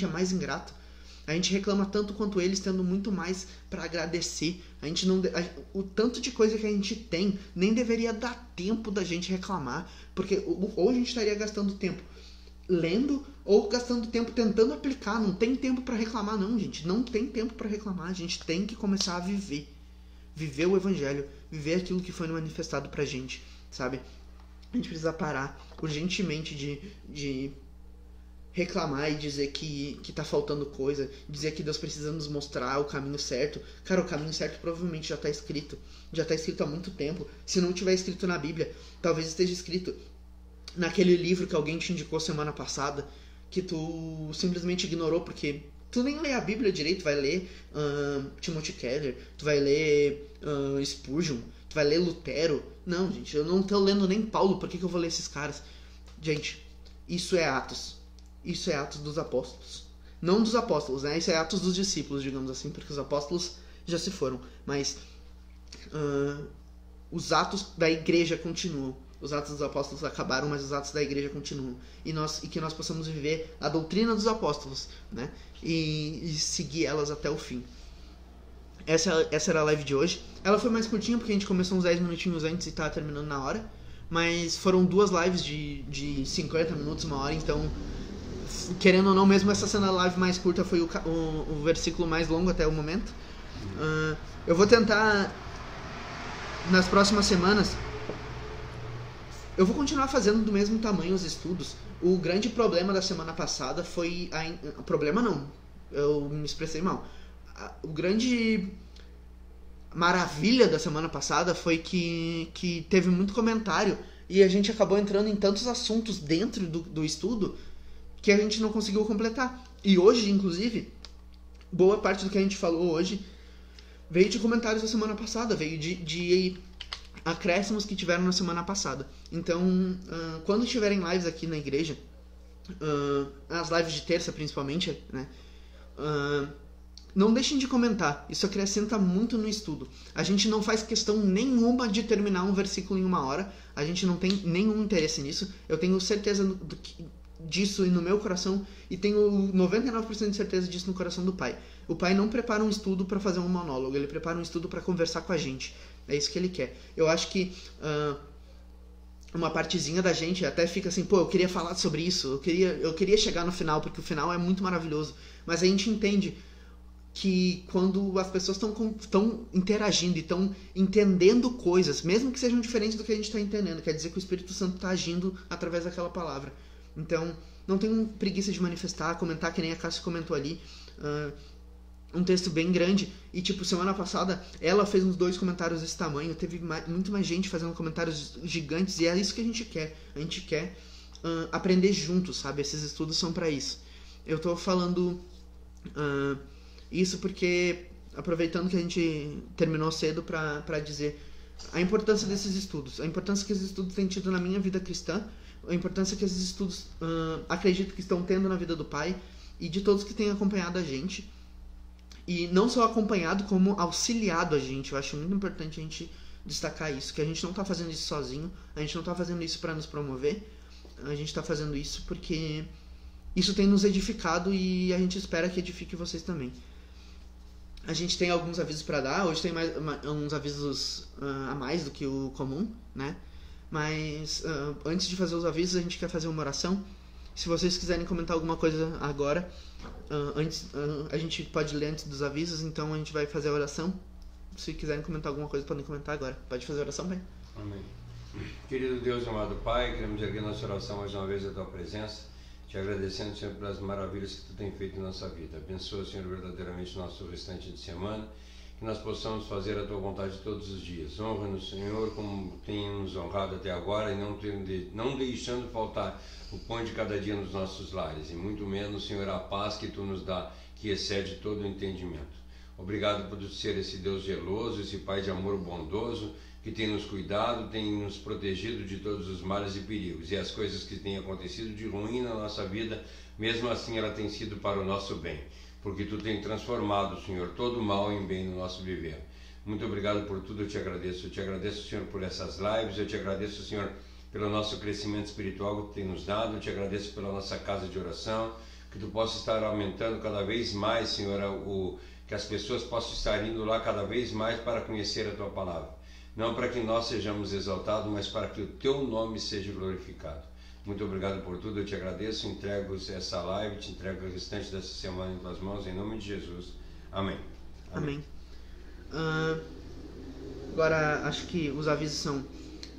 é mais ingrato. A gente reclama tanto quanto eles, tendo muito mais para agradecer. O tanto de coisa que a gente tem nem deveria dar tempo da gente reclamar, porque ou a gente estaria gastando tempo lendo ou gastando tempo tentando aplicar. Não tem tempo para reclamar não, gente. Não tem tempo para reclamar. A gente tem que começar a viver o evangelho, viver aquilo que foi manifestado pra gente, sabe? A gente precisa parar urgentemente de reclamar e dizer que tá faltando coisa, dizer que Deus precisa nos mostrar o caminho certo. Cara, o caminho certo provavelmente já tá escrito há muito tempo. Se não tiver escrito na Bíblia, talvez esteja escrito naquele livro que alguém te indicou semana passada, que tu simplesmente ignorou porque tu nem lê a Bíblia direito. Vai ler Timothy Keller, tu vai ler Spurgeon, tu vai ler Lutero. Não, gente, eu não tô lendo nem Paulo, por que eu vou ler esses caras? Gente, isso é Atos. Isso é Atos dos apóstolos. Não dos apóstolos, né? Isso é Atos dos discípulos, digamos assim, porque os apóstolos já se foram. Mas os atos da igreja continuam. Os Atos dos Apóstolos acabaram, mas os Atos da Igreja continuam. E que nós possamos viver a doutrina dos apóstolos, né? E seguir elas até o fim. Essa era a live de hoje. Ela foi mais curtinha porque a gente começou uns 10 minutinhos antes e tá terminando na hora. Mas foram 2 lives de 50 minutos, 1 hora. Então, querendo ou não, mesmo essa sendo a live mais curta, foi o versículo mais longo até o momento. Eu vou tentar, nas próximas semanas, eu vou continuar fazendo do mesmo tamanho os estudos. O grande problema da semana passada foi... Problema não, eu me expressei mal. O grande maravilha da semana passada foi que teve muito comentário e a gente acabou entrando em tantos assuntos dentro do estudo que a gente não conseguiu completar. E hoje, inclusive, boa parte do que a gente falou hoje veio de comentários da semana passada, veio de acréscimos que tiveram na semana passada. Então, quando tiverem lives aqui na igreja, as lives de terça principalmente, né, não deixem de comentar, isso acrescenta muito no estudo. A gente não faz questão nenhuma de terminar um versículo em 1 hora, a gente não tem nenhum interesse nisso. Eu tenho certeza disso no meu coração e tenho 99% de certeza disso no coração do Pai. O Pai não prepara um estudo para fazer um monólogo, ele prepara um estudo para conversar com a gente. É isso que ele quer. Eu acho que uma partezinha da gente até fica assim, pô, eu queria falar sobre isso, eu queria chegar no final, porque o final é muito maravilhoso. Mas a gente entende que quando as pessoas estão interagindo e estão entendendo coisas, mesmo que sejam diferentes do que a gente está entendendo, quer dizer que o Espírito Santo está agindo através daquela palavra. Então, não tenham preguiça de manifestar, comentar, que nem a Cássia comentou ali, um texto bem grande. E tipo, semana passada ela fez uns 2 comentários desse tamanho, teve muito mais gente fazendo comentários gigantes, e é isso que a gente quer. A gente quer aprender juntos, sabe? Esses estudos são para isso. Eu tô falando isso porque, aproveitando que a gente terminou cedo para dizer a importância desses estudos, a importância que esses estudos têm tido na minha vida cristã, a importância que esses estudos acredito que estão tendo na vida do Pai e de todos que têm acompanhado a gente. E não só acompanhado, como auxiliado a gente. Eu acho muito importante a gente destacar isso, que a gente não está fazendo isso sozinho, a gente não está fazendo isso para nos promover, a gente está fazendo isso porque isso tem nos edificado e a gente espera que edifique vocês também. A gente tem alguns avisos para dar, hoje tem uns avisos a mais do que o comum, né? Mas antes de fazer os avisos, a gente quer fazer uma oração. Se vocês quiserem comentar alguma coisa agora, a gente pode ler antes dos avisos, então a gente vai fazer a oração. Se quiserem comentar alguma coisa, podem comentar agora. Pode fazer a oração, Pai? Amém. Querido Deus, amado Pai, queremos erguer nossa oração mais uma vez à Tua presença, te agradecendo, Senhor, pelas maravilhas que Tu tem feito em nossa vida. Abençoa, Senhor, verdadeiramente o nosso restante de semana, que nós possamos fazer a Tua vontade todos os dias. Honra-nos, Senhor, como tem nos honrado até agora, e não deixando faltar o pão de cada dia nos nossos lares, e muito menos, Senhor, a paz que Tu nos dá, que excede todo o entendimento. Obrigado por ser esse Deus zeloso, esse Pai de amor bondoso, que tem nos cuidado, tem nos protegido de todos os males e perigos, e as coisas que têm acontecido de ruim na nossa vida, mesmo assim ela tem sido para o nosso bem, porque Tu tem transformado, Senhor, todo o mal em bem no nosso viver. Muito obrigado por tudo, eu te agradeço, Senhor, por essas lives, eu te agradeço, Senhor, pelo nosso crescimento espiritual que Tu tem nos dado, eu te agradeço pela nossa casa de oração, que Tu possa estar aumentando cada vez mais, Senhor, que as pessoas possam estar indo lá cada vez mais para conhecer a Tua palavra. Não para que nós sejamos exaltados, mas para que o Teu nome seja glorificado. Muito obrigado por tudo, eu te agradeço, entrego essa live, te entrego o restante dessa semana em Tuas mãos, em nome de Jesus. Amém. Amém. Agora, acho que os avisos são: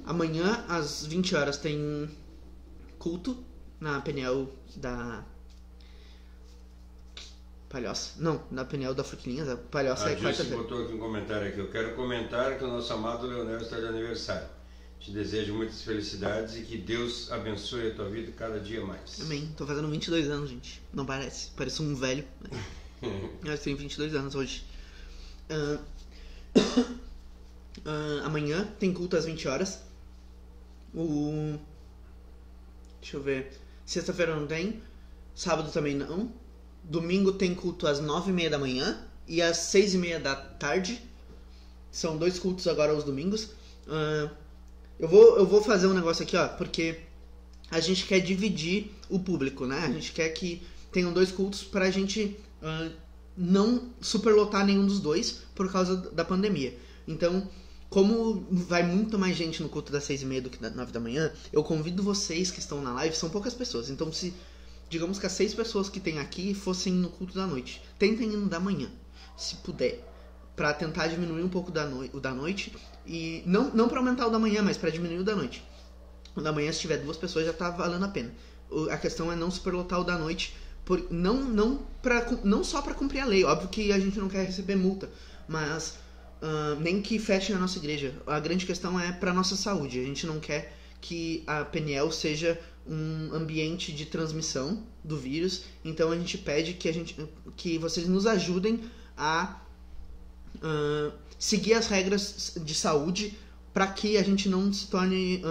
amanhã, às 20 horas, tem culto na Peniel da Palhoça. Não, na Peniel da Forquilinhas. A Palhoça é quarta-feira. Botou aqui um comentário aqui. Eu quero comentar que o nosso amado Leonel está de aniversário. Te desejo muitas felicidades e que Deus abençoe a tua vida cada dia mais. Amém. Tô fazendo 22 anos, gente. Não parece. Pareço um velho. Eu tenho 22 anos hoje. Amanhã tem culto às 20 horas. Deixa eu ver. Sexta-feira não tem. Sábado também não. Domingo tem culto às 9h30 da manhã e às 6h30 da tarde. São 2 cultos agora aos domingos. Eu vou fazer um negócio aqui, ó, porque a gente quer dividir o público, né? A gente quer que tenham 2 cultos pra gente não superlotar nenhum dos dois por causa da pandemia. Então, como vai muito mais gente no culto das 6h30 do que das 9 da manhã, eu convido vocês que estão na live, são poucas pessoas. Então, se digamos que as 6 pessoas que tem aqui fossem no culto da noite, tentem ir no da manhã, se puder, pra tentar diminuir um pouco o da noite. E não pra aumentar o da manhã, mas pra diminuir o da noite. O da manhã, se tiver 2 pessoas, já tá valendo a pena. A questão é não superlotar o da noite, não só pra cumprir a lei. Óbvio que a gente não quer receber multa, mas nem que fechem a nossa igreja. A grande questão é pra nossa saúde. A gente não quer que a Peniel seja um ambiente de transmissão do vírus. Então a gente pede que vocês nos ajudem a seguir as regras de saúde para que a gente não se torne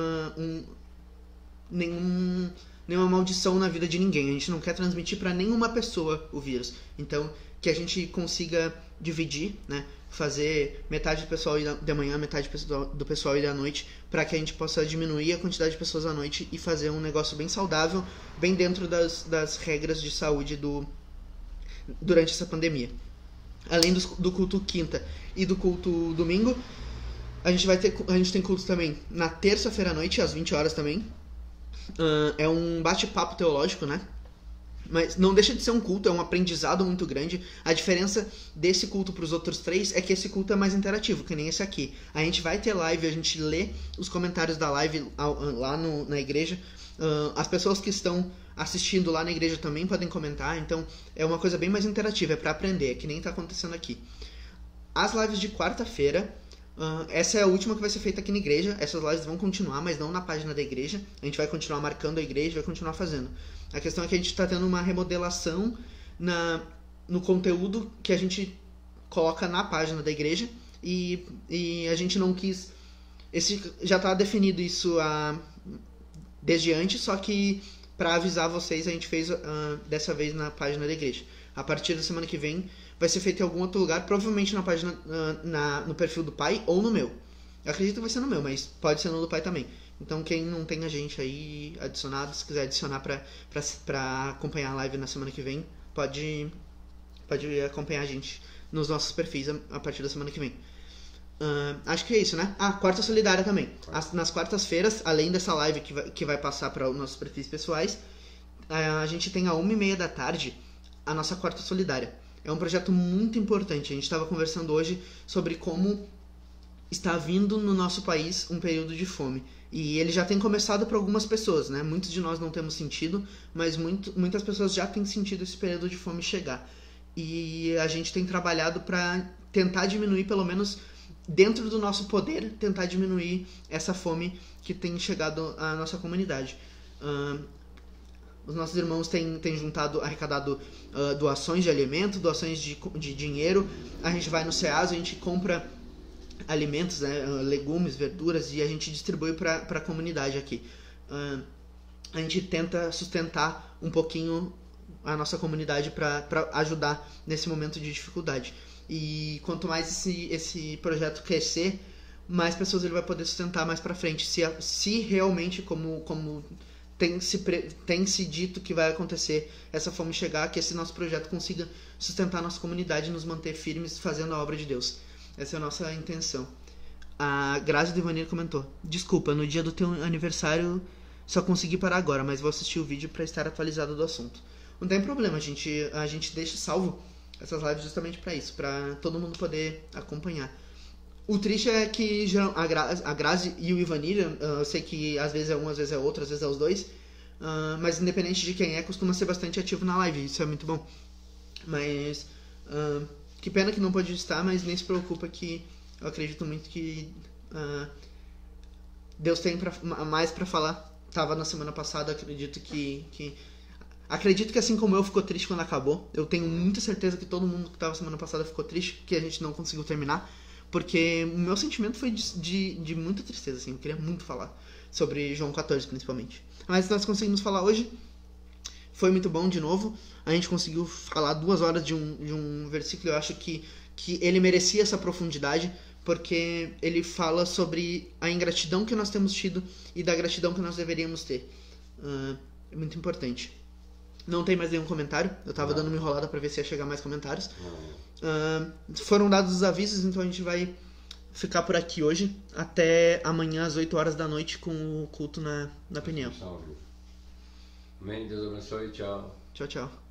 nenhuma maldição na vida de ninguém. A gente não quer transmitir para nenhuma pessoa o vírus. Então, que a gente consiga dividir, né? Fazer metade do pessoal ir da manhã, metade do pessoal ir da noite, para que a gente possa diminuir a quantidade de pessoas à noite e fazer um negócio bem saudável, bem dentro das regras de saúde durante essa pandemia. Além do culto quinta e do culto domingo, a gente tem culto também na terça-feira à noite, às 20 horas também. É um bate-papo teológico, né? Mas não deixa de ser um culto, é um aprendizado muito grande. A diferença desse culto para os outros 3 é que esse culto é mais interativo, que nem esse aqui. A gente vai ter live, a gente lê os comentários da live lá na igreja. As pessoas que estão assistindo lá na igreja também podem comentar, então é uma coisa bem mais interativa, é para aprender, que nem está acontecendo aqui. As lives de quarta-feira, essa é a última que vai ser feita aqui na igreja. Essas lives vão continuar, mas não na página da igreja. A gente vai continuar marcando a igreja, vai continuar fazendo. A questão é que a gente está tendo uma remodelação no conteúdo que a gente coloca na página da igreja, e a gente não quis... já está definido isso desde antes, só que para avisar vocês a gente fez dessa vez na página da igreja. A partir da semana que vem vai ser feito em algum outro lugar, provavelmente na página, no perfil do pai ou no meu. Eu acredito que vai ser no meu, mas pode ser no do pai também. Então quem não tem a gente aí adicionado, se quiser adicionar pra acompanhar a live na semana que vem, pode acompanhar a gente nos nossos perfis a partir da semana que vem. Acho que é isso, né? Quarta solidária também. Nas quartas-feiras, além dessa live que vai passar para os nossos perfis pessoais, a gente tem às 1h30 da tarde a nossa quarta solidária. É um projeto muito importante. A gente estava conversando hoje sobre como está vindo no nosso país um período de fome. E ele já tem começado para algumas pessoas, né? Muitos de nós não temos sentido, mas muitas pessoas já têm sentido esse período de fome chegar. E a gente tem trabalhado para tentar diminuir, pelo menos dentro do nosso poder, tentar diminuir essa fome que tem chegado à nossa comunidade. Os nossos irmãos têm arrecadado doações de alimento, doações de dinheiro. A gente vai no Ceasa, a gente compra alimentos, né, legumes, verduras, e a gente distribui para a comunidade aqui. A gente tenta sustentar um pouquinho a nossa comunidade para ajudar nesse momento de dificuldade. E quanto mais esse projeto crescer, mais pessoas ele vai poder sustentar mais para frente. Se realmente, como tem se dito que vai acontecer, essa fome chegar, que esse nosso projeto consiga sustentar a nossa comunidade e nos manter firmes fazendo a obra de Deus. Essa é a nossa intenção. A Grazi do Ivanir comentou: desculpa, no dia do teu aniversário só consegui parar agora, mas vou assistir o vídeo para estar atualizado do assunto. Não tem problema, a gente deixa salvo essas lives justamente para isso, para todo mundo poder acompanhar. O triste é que a Grazi e o Ivanir, eu sei que às vezes é um, às vezes é outro, às vezes é os dois, mas independente de quem é, costuma ser bastante ativo na live, isso é muito bom. Mas que pena que não pode estar, mas nem se preocupa, que eu acredito muito que Deus tem mais para falar. Tava na semana passada, acredito que assim como eu ficou triste quando acabou. Eu tenho muita certeza que todo mundo que tava semana passada ficou triste que a gente não conseguiu terminar, porque o meu sentimento foi de muita tristeza, assim. Eu queria muito falar sobre João 14, principalmente. Mas nós conseguimos falar hoje. Foi muito bom de novo. A gente conseguiu falar 2 horas de um versículo. Eu acho que ele merecia essa profundidade, porque ele fala sobre a ingratidão que nós temos tido e da gratidão que nós deveríamos ter. É muito importante. Não tem mais nenhum comentário. Eu tava dando uma enrolada pra ver se ia chegar mais comentários. Foram dados os avisos, então a gente vai ficar por aqui hoje. Até amanhã às 8 horas da noite com o culto na Peniel. Amém. Deus abençoe. Tchau. Tchau, tchau.